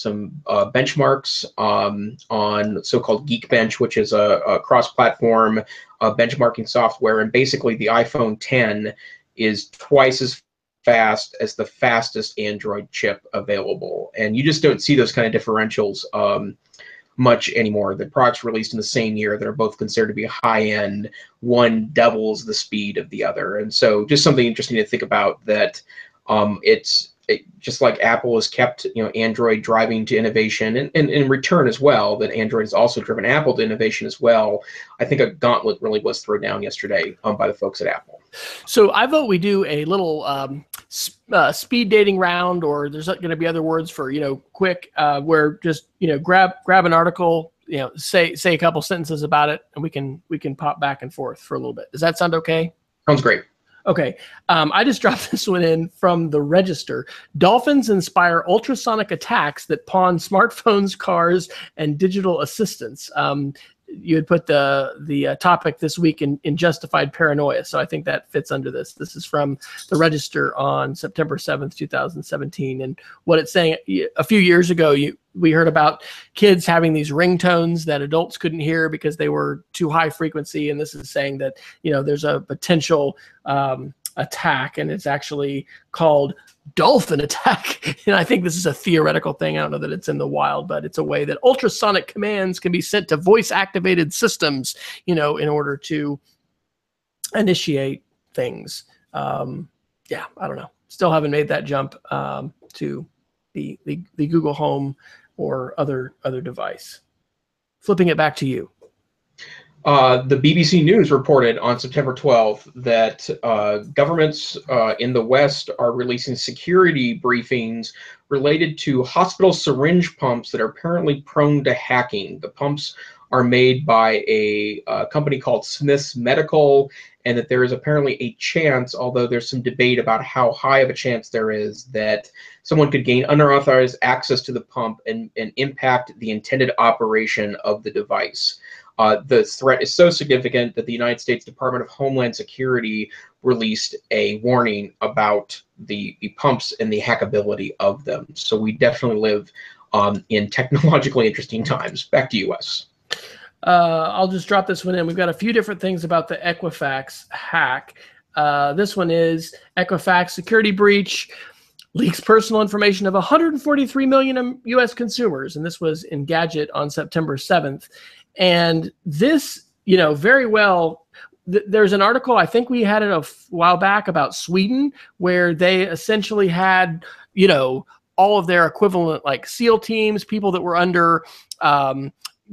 [SPEAKER 2] benchmarks on so-called Geekbench, which is a cross-platform benchmarking software. And basically, the iPhone 10 is twice as fast as the fastest Android chip available. And you just don't see those kind of differentials much anymore. The products released in the same year that are both considered to be high-end, one doubles the speed of the other. And so just something interesting to think about, that just like Apple has kept, you know, Android driving to innovation, and in return as well, that Android has also driven Apple to innovation as well. I think a gauntlet really was thrown down yesterday by the folks at Apple.
[SPEAKER 1] So I vote we do a little speed dating round, or there's going to be other words for, you know, quick, where just, you know, grab an article, you know, say a couple sentences about it, and we can pop back and forth for a little bit. Does that sound okay?
[SPEAKER 2] Sounds great.
[SPEAKER 1] Okay, I just dropped this one in from the Register. Dolphins inspire ultrasonic attacks that pawn smartphones, cars, and digital assistants. You had put the topic this week in justified paranoia, so I think that fits under this. This is from the Register on September 7th, 2017, and what it's saying, a few years ago, we heard about kids having these ringtones that adults couldn't hear because they were too high frequency, and this is saying that, you know, there's a potential attack, and it's actually called dolphin attack. And I think this is a theoretical thing. I don't know that it's in the wild, but it's a way that ultrasonic commands can be sent to voice activated systems, you know, in order to initiate things. Yeah, I don't know. Still haven't made that jump to the Google Home or other device. Flipping it back to you.
[SPEAKER 2] The BBC News reported on September 12th that governments in the West are releasing security briefings related to hospital syringe pumps that are apparently prone to hacking. The pumps are made by a company called Smiths Medical, and that there is apparently a chance, although there's some debate about how high of a chance there is, that someone could gain unauthorized access to the pump and impact the intended operation of the device. The threat is so significant that the United States Department of Homeland Security released a warning about the pumps and the hackability of them. So we definitely live in technologically interesting times. Back to you, Wes.
[SPEAKER 1] I'll just drop this one in. We've got a few different things about the Equifax hack. This one is Equifax security breach leaks personal information of 143 million U.S. consumers. And this was in Gadget on September 7th. And this, you know, very well, there's an article, I think we had it a while back, about Sweden, where they essentially had, you know, all of their equivalent, like SEAL teams, people that were under,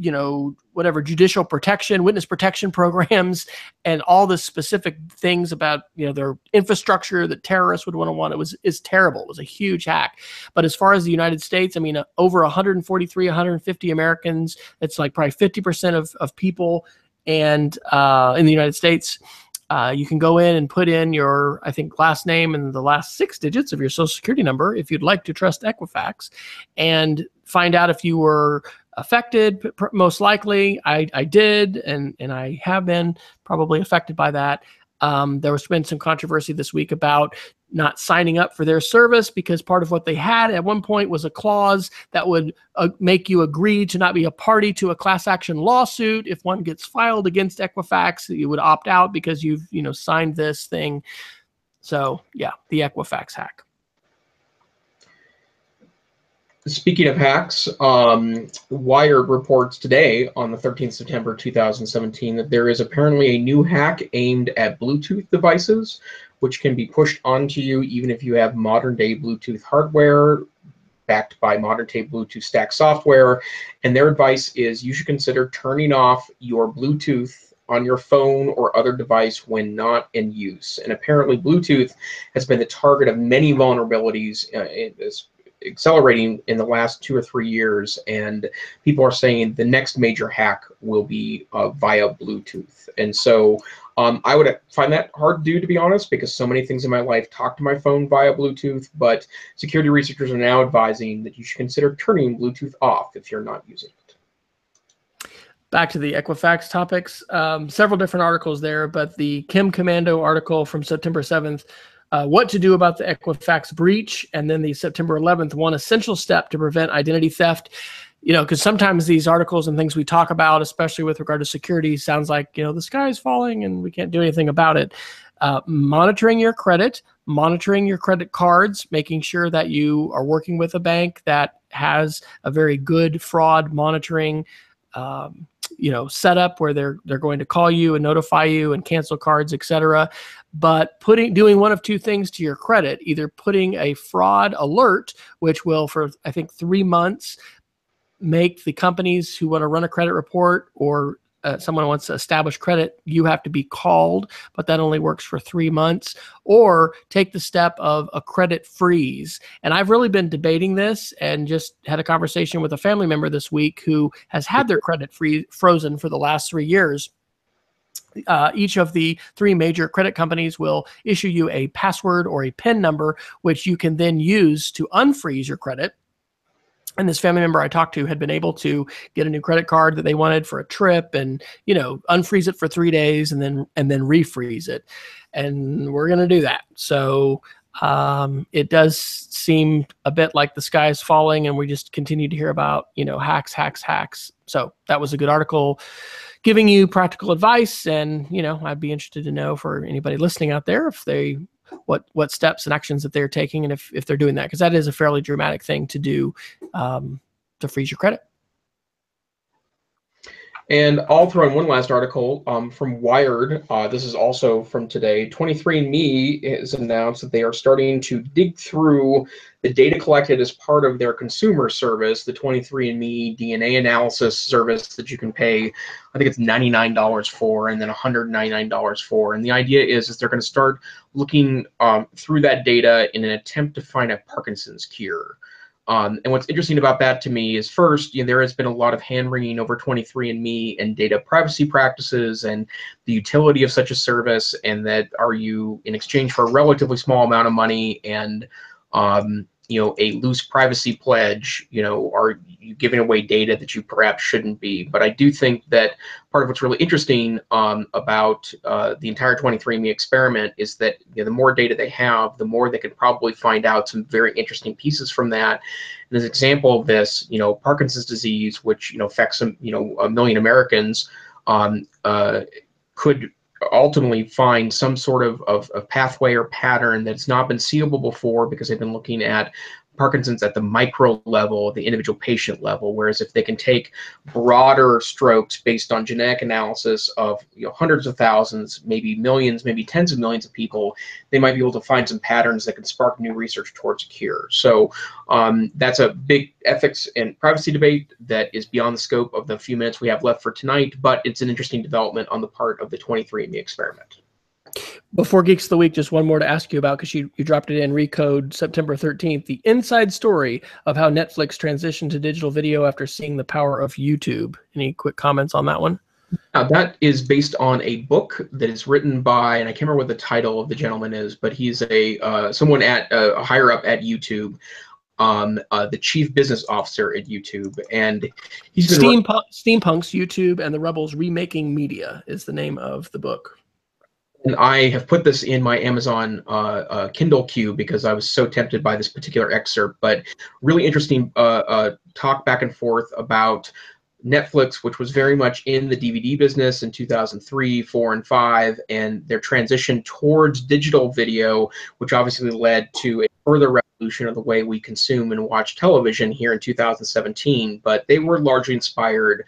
[SPEAKER 1] you know, whatever, judicial protection, witness protection programs, and all the specific things about, you know, their infrastructure that terrorists would want. It's terrible. It was a huge hack. But as far as the United States, I mean, over 143, 150 Americans, it's like probably 50% of people. And in the United States, you can go in and put in your, I think, last name and the last 6 digits of your social security number if you'd like to trust Equifax, and find out if you were affected. Most likely I did, and I have been probably affected by that. There was been some controversy this week about not signing up for their service, because part of what they had at one point was a clause that would make you agree to not be a party to a class action lawsuit if one gets filed against Equifax. That you would opt out because you've, you know, signed this thing. So yeah, the Equifax hack.
[SPEAKER 2] Speaking of hacks, Wired reports today on the 13th September 2017 that there is apparently a new hack aimed at Bluetooth devices, which can be pushed onto you even if you have modern-day Bluetooth hardware backed by modern-day Bluetooth stack software. And their advice is you should consider turning off your Bluetooth on your phone or other device when not in use. And apparently Bluetooth has been the target of many vulnerabilities accelerating in the last 2 or 3 years, and people are saying the next major hack will be via Bluetooth. And so I would find that hard to do, to be honest, because so many things in my life talk to my phone via Bluetooth, but security researchers are now advising that you should consider turning Bluetooth off if you're not using it.
[SPEAKER 1] Back to the Equifax topics, several different articles there, but the Kim Commando article from September 7th, what to do about the Equifax breach, and then the September 11th, one essential step to prevent identity theft. You know, because sometimes these articles and things we talk about, especially with regard to security, sounds like, you know, the sky is falling and we can't do anything about it. Monitoring your credit, monitoring your credit cards, making sure that you are working with a bank that has a very good fraud monitoring setup where they're going to call you and notify you and cancel cards, etc. But doing one of two things to your credit, either putting a fraud alert, which will, for I think 3 months, make the companies who want to run a credit report or someone wants to establish credit, you have to be called, but that only works for 3 months, or take the step of a credit freeze. And I've really been debating this and just had a conversation with a family member this week who has had their credit frozen for the last 3 years. Each of the 3 major credit companies will issue you a password or a PIN number, which you can then use to unfreeze your credit. And this family member I talked to had been able to get a new credit card that they wanted for a trip and, you know, unfreeze it for 3 days and then refreeze it. And we're going to do that. So it does seem a bit like the sky is falling, and we just continue to hear about, you know, hacks. So that was a good article giving you practical advice. And, you know, I'd be interested to know for anybody listening out there if they what steps and actions that they're taking, and if they're doing that, because that is a fairly dramatic thing to do, to freeze your credit.
[SPEAKER 2] And I'll throw in one last article from Wired. This is also from today. 23andMe has announced that they are starting to dig through the data collected as part of their consumer service, the 23andMe DNA analysis service that you can pay, I think it's $99 for, and then $199 for. And the idea is they're going to start looking through that data in an attempt to find a Parkinson's cure. And what's interesting about that to me is, first, you know, there has been a lot of hand-wringing over 23andMe and data privacy practices and the utility of such a service, and that are you, in exchange for a relatively small amount of money and you know, a loose privacy pledge, you know, are you giving away data that you perhaps shouldn't be? But I do think that part of what's really interesting about the entire 23andMe experiment is that, you know, the more data they have, the more they could probably find out some very interesting pieces from that. And as an example of this, you know, Parkinson's disease, which, you know, affects some, you know, 1 million Americans, could ultimately find some sort of pathway or pattern that's not been seeable before, because they've been looking at Parkinson's at the micro level, the individual patient level. Whereas if they can take broader strokes based on genetic analysis of, you know, hundreds of thousands, maybe millions, maybe tens of millions of people, they might be able to find some patterns that can spark new research towards a cure. So that's a big ethics and privacy debate that is beyond the scope of the few minutes we have left for tonight, but it's an interesting development on the part of the 23andMe experiment.
[SPEAKER 1] Before Geeks of the Week, just one more to ask you about, because you dropped it in Recode September 13th, the inside story of how Netflix transitioned to digital video after seeing the power of YouTube. Any quick comments on that one?
[SPEAKER 2] That is based on a book that is written by, and I can't remember what the title of the gentleman is, but he's a someone at higher up at YouTube, the chief business officer at YouTube, and he's been
[SPEAKER 1] Steampunk's YouTube and the Rebels Remaking Media is the name of the book.
[SPEAKER 2] And I have put this in my Amazon Kindle queue because I was so tempted by this particular excerpt. But really interesting talk back and forth about Netflix, which was very much in the DVD business in 2003, 4, and 5, and their transition towards digital video, which obviously led to a further revolution of the way we consume and watch television here in 2017, but they were largely inspired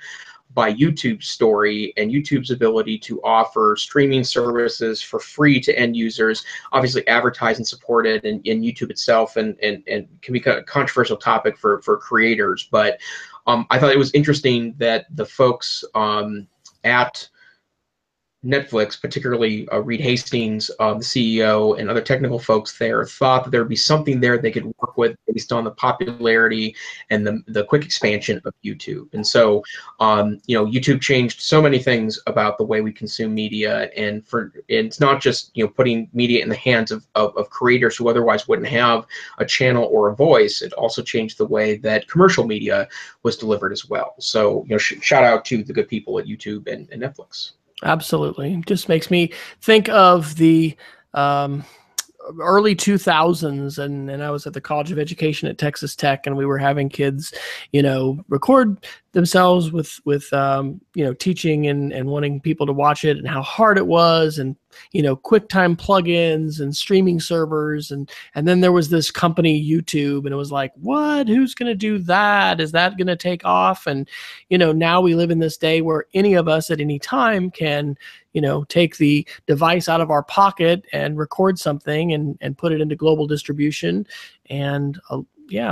[SPEAKER 2] by YouTube's story and YouTube's ability to offer streaming services for free to end users, obviously advertise and support it in YouTube itself, and can be a controversial topic for creators. But I thought it was interesting that the folks at Netflix, particularly Reed Hastings, the CEO, and other technical folks there, thought that there would be something there they could work with based on the popularity and the quick expansion of YouTube. And so, YouTube changed so many things about the way we consume media, and it's not just putting media in the hands of creators who otherwise wouldn't have a channel or a voice. It also changed the way that commercial media was delivered as well. So, shout out to the good people at YouTube and Netflix.
[SPEAKER 1] Absolutely. Just makes me think of the early 2000s, and I was at the College of Education at Texas Tech, and we were having kids, record themselves with teaching and wanting people to watch it, and how hard it was, and QuickTime plugins and streaming servers, and then there was this company YouTube, and it was like, what? Who's going to do that? Is that going to take off? And now we live in this day where any of us at any time can take the device out of our pocket and record something and put it into global distribution. And a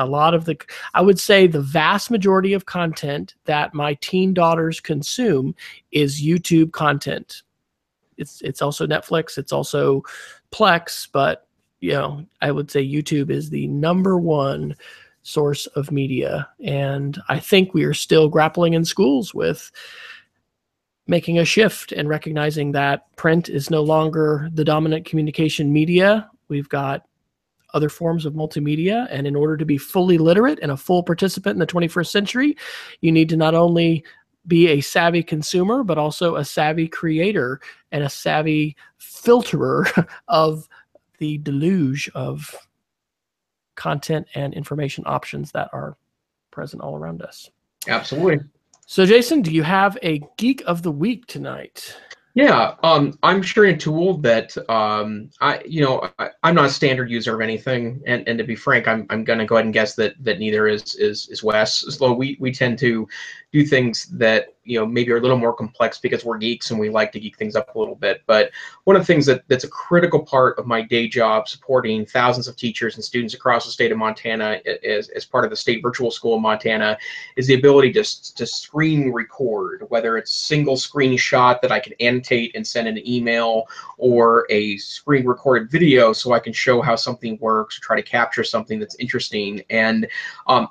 [SPEAKER 1] lot of I would say the vast majority of content that my teen daughters consume is YouTube content. It's also Netflix, it's also Plex, but I would say YouTube is the #1 source of media. And I think we are still grappling in schools with making a shift and recognizing that print is no longer the dominant communication media. We've got other forms of multimedia, and in order to be fully literate and a full participant in the 21st century, you need to not only be a savvy consumer, but also a savvy creator and a savvy filterer of the deluge of content and information options that are present all around us.
[SPEAKER 2] Absolutely.
[SPEAKER 1] So, Jason, do you have a Geek of the Week tonight?
[SPEAKER 2] Yeah, I'm sharing a tool that I'm not a standard user of anything, and to be frank, I'm going to go ahead and guess that neither is Wes. So we tend to do things that maybe are a little more complex because we're geeks and we like to geek things up a little bit. But one of the things that's a critical part of my day job, supporting thousands of teachers and students across the state of Montana as part of the State Virtual School of Montana, is the ability to screen record, whether it's a single screenshot that I can annotate and send an email, or a screen recorded video so I can show how something works or try to capture something that's interesting. And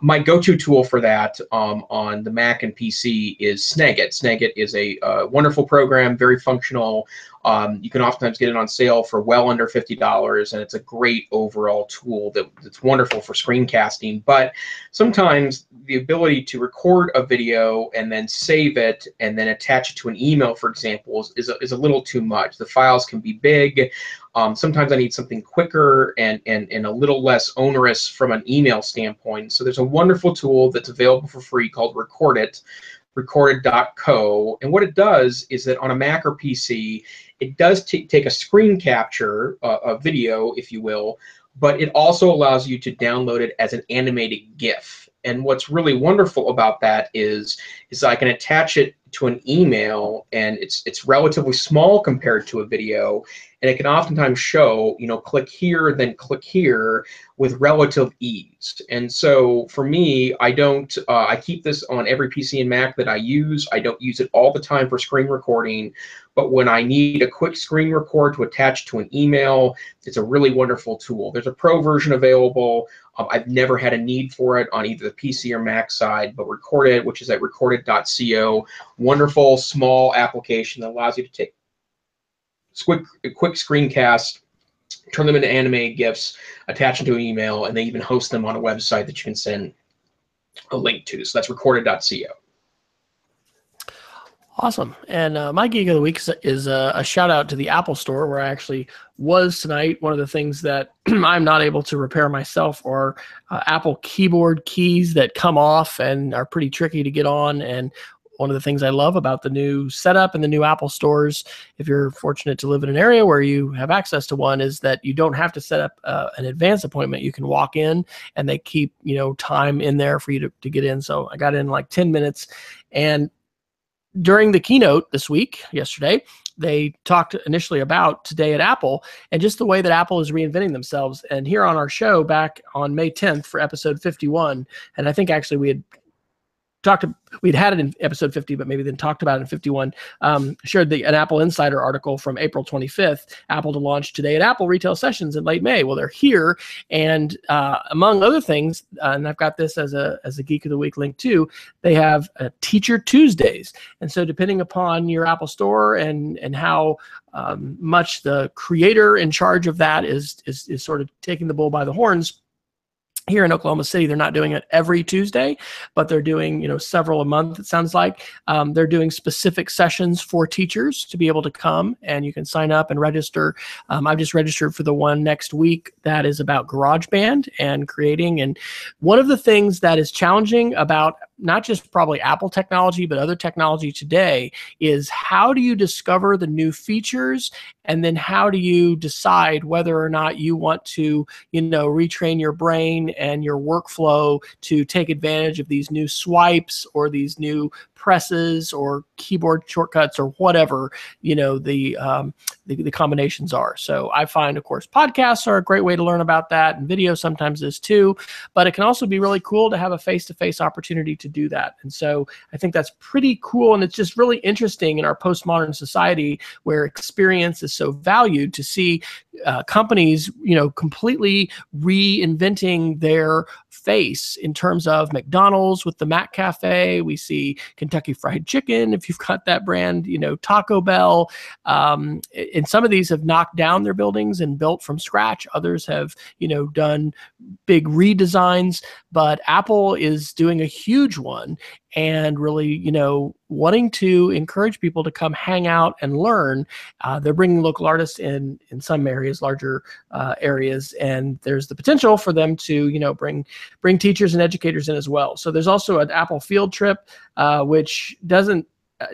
[SPEAKER 2] my go-to tool for that on the Mac and PC is Snagit. Snagit is a wonderful program, very functional. You can oftentimes get it on sale for well under $50, and it's a great overall tool that's wonderful for screencasting. But sometimes the ability to record a video and then save it and then attach it to an email, for example, is a little too much. The files can be big. Sometimes I need something quicker and a little less onerous from an email standpoint. So there's a wonderful tool that's available for free called Recordit, recordit.co. And what it does is that on a Mac or PC, it does take a screen capture, a video, if you will, but it also allows you to download it as an animated GIF. And what's really wonderful about that is I can attach it to an email, and it's relatively small compared to a video, and it can oftentimes show, click here, then click here, with relative ease. And so for me, I keep this on every PC and Mac that I use. I don't use it all the time for screen recording, but when I need a quick screen record to attach to an email, it's a really wonderful tool. There's a pro version available. I've never had a need for it on either the PC or Mac side, but Recordit, which is at recordit.co, wonderful small application that allows you to take quick screencasts, turn them into animated GIFs, attach them to an email, and they even host them on a website that you can send a link to. So that's recorded.co.
[SPEAKER 1] Awesome. And my Geek of the Week is a shout out to the Apple Store, where I actually was tonight. One of the things that I'm not able to repair myself are Apple keyboard keys that come off and are pretty tricky to get on. And one of the things I love about the new setup and the new Apple stores, if you're fortunate to live in an area where you have access to one, is that you don't have to set up an advance appointment. You can walk in and they keep, time in there for you to get in. So I got in like 10 minutes. And during the keynote this week, yesterday, they talked initially about Today at Apple and just the way that Apple is reinventing themselves. And here on our show back on May 10th for episode 51, and I think actually we'd had it in episode 50, but maybe then talked about it in 51, shared an Apple Insider article from April 25th, Apple to launch Today at Apple retail sessions in late May. Well, they're here. And among other things, and I've got this as a Geek of the Week link too, they have Teacher Tuesdays. And so depending upon your Apple store and how much the creator in charge of that is sort of taking the bull by the horns, here in Oklahoma City, they're not doing it every Tuesday, but they're doing, several a month, it sounds like. They're doing specific sessions for teachers to be able to come, and you can sign up and register. I've just registered for the one next week that is about GarageBand and creating. And one of the things that is challenging about not just probably Apple technology, but other technology today is how do you discover the new features, and then how do you decide whether or not you want to, retrain your brain and your workflow to take advantage of these new swipes or these new presses or keyboard shortcuts or whatever, the combinations are. So I find, of course, podcasts are a great way to learn about that, and video sometimes is too, but it can also be really cool to have a face-to-face opportunity to do that. And so I think that's pretty cool. And it's just really interesting in our postmodern society where experience is so valued to see companies, completely reinventing their face in terms of McDonald's with the Mac Cafe. We see Kentucky Fried Chicken, if you've got that brand, Taco Bell. And some of these have knocked down their buildings and built from scratch. Others have, done big redesigns, but Apple is doing a huge one and really, wanting to encourage people to come hang out and learn. They're bringing local artists in some areas, larger areas, and there's the potential for them to, bring teachers and educators in as well. So there's also an Apple field trip, which doesn't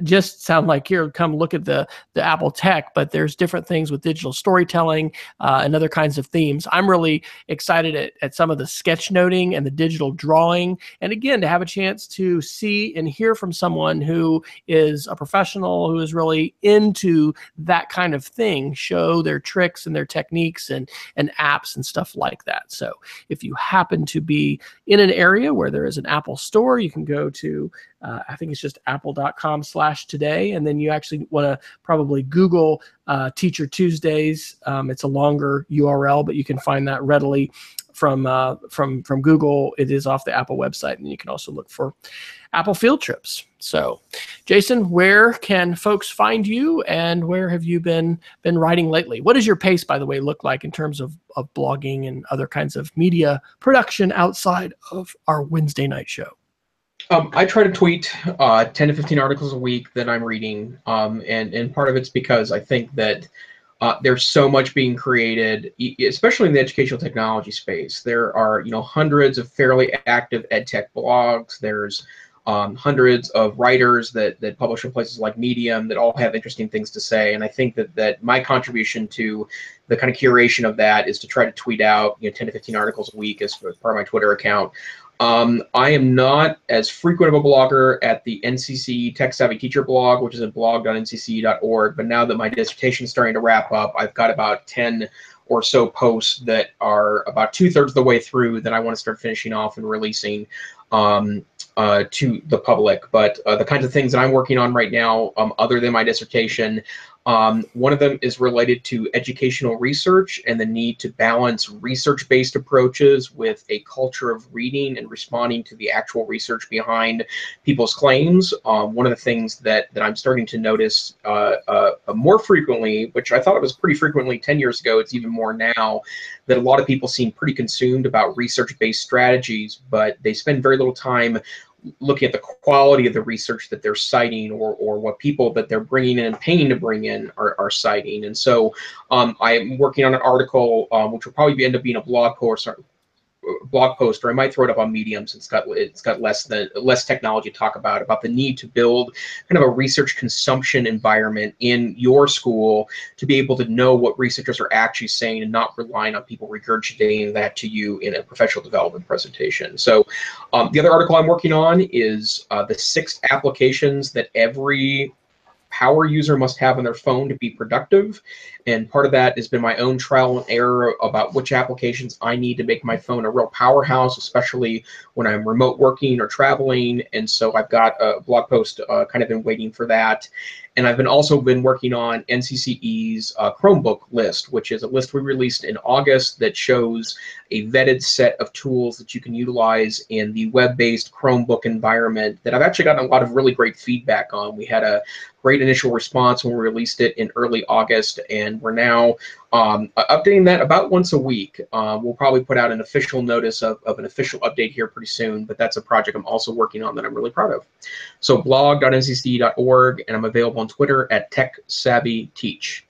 [SPEAKER 1] just sound like, here, come look at the Apple tech, but there's different things with digital storytelling and other kinds of themes. I'm really excited at some of the sketchnoting and the digital drawing. And again, to have a chance to see and hear from someone who is a professional, who is really into that kind of thing, show their tricks and their techniques and apps and stuff like that. So if you happen to be in an area where there is an Apple store, you can go to I think it's just apple.com/today. And then you actually want to probably Google Teacher Tuesdays. It's a longer URL, but you can find that readily from Google. It is off the Apple website. And you can also look for Apple field trips. So Jason, where can folks find you, and where have you been writing lately? What does your pace, by the way, look like in terms of blogging and other kinds of media production outside of our Wednesday night show?
[SPEAKER 2] I try to tweet 10 to 15 articles a week that I'm reading, and part of it's because I think that there's so much being created, especially in the educational technology space. There are hundreds of fairly active EdTech blogs. There's hundreds of writers that publish in places like Medium that all have interesting things to say. And I think that my contribution to the kind of curation of that is to try to tweet out 10 to 15 articles a week as part of my Twitter account. I am not as frequent of a blogger at the NCC Tech Savvy Teacher blog, which is at blog.ncce.org. But now that my dissertation is starting to wrap up, I've got about 10 or so posts that are about 2/3 of the way through that I want to start finishing off and releasing to the public. But the kinds of things that I'm working on right now, other than my dissertation, one of them is related to educational research and the need to balance research-based approaches with a culture of reading and responding to the actual research behind people's claims. One of the things that I'm starting to notice more frequently, which I thought it was pretty frequently 10 years ago, it's even more now, that a lot of people seem pretty consumed about research-based strategies, but they spend very little time looking at the quality of the research that they're citing, or what people that they're bringing in and paying to bring in are citing. And so I'm working on an article which will probably end up being a blog post blog post, or I might throw it up on Medium since it's got less technology to talk about the need to build kind of a research consumption environment in your school to be able to know what researchers are actually saying and not relying on people regurgitating that to you in a professional development presentation. So the other article I'm working on is the 6 applications that every power user must have on their phone to be productive. And part of that has been my own trial and error about which applications I need to make my phone a real powerhouse, especially when I'm remote working or traveling. And so I've got a blog post kind of been waiting for that. And I've also been working on NCCE's Chromebook list, which is a list we released in August that shows a vetted set of tools that you can utilize in the web-based Chromebook environment that I've actually gotten a lot of really great feedback on. We had a great initial response when we released it in early August, and we're now updating that about once a week. We'll probably put out an official notice of an official update here pretty soon, but that's a project I'm also working on that I'm really proud of. So blog.ncce.org, and I'm available on Twitter at TechSavvyTeach.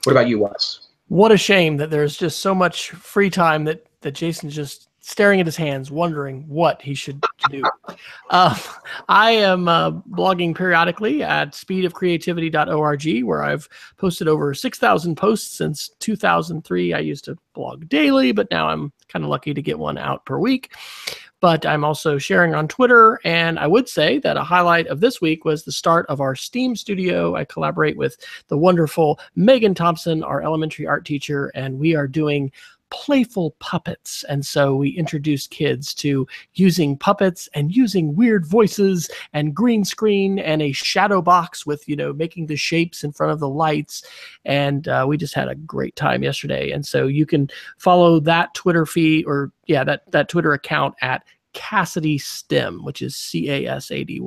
[SPEAKER 2] What about you, Wes?
[SPEAKER 1] What a shame that there's just so much free time that Jason's just staring at his hands, wondering what he should do. I am blogging periodically at speedofcreativity.org, where I've posted over 6,000 posts since 2003. I used to blog daily, but now I'm kind of lucky to get one out per week. But I'm also sharing on Twitter, and I would say that a highlight of this week was the start of our STEAM studio. I collaborate with the wonderful Megan Thompson, our elementary art teacher, and we are doing playful puppets. And so we introduced kids to using puppets and using weird voices and green screen and a shadow box with, making the shapes in front of the lights. And we just had a great time yesterday. And so you can follow that Twitter feed, or that Twitter account at Cassidy STEM, which is CASADY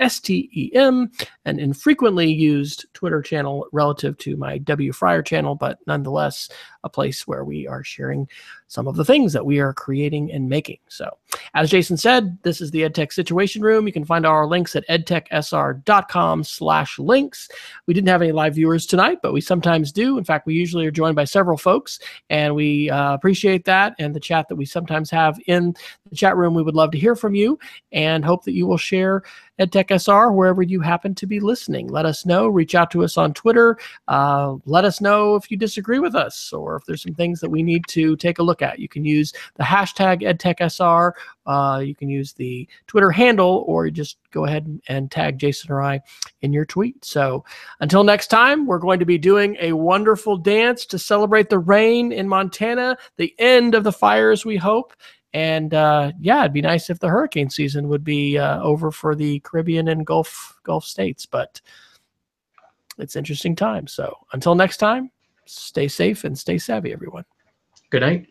[SPEAKER 1] STEM, an infrequently used Twitter channel relative to my W. Fryer channel, but nonetheless a place where we are sharing some of the things that we are creating and making. So as Jason said, this is the EdTech Situation Room. You can find our links at edtechsr.com/links. We didn't have any live viewers tonight, but we sometimes do. In fact, we usually are joined by several folks, and we appreciate that. And the chat that we sometimes have in the chat room, we would love to hear from you and hope that you will share EdTech SR wherever you happen to be listening. Let us know. Reach out to us on Twitter. Let us know if you disagree with us or if there's some things that we need to take a look at. You can use the hashtag EdTechSR. You can use the Twitter handle, or just go ahead and tag Jason or I in your tweet. So until next time, we're going to be doing a wonderful dance to celebrate the rain in Montana, the end of the fires, we hope. And it'd be nice if the hurricane season would be over for the Caribbean and Gulf states, but it's interesting times. So until next time, stay safe and stay savvy, everyone.
[SPEAKER 2] Good night.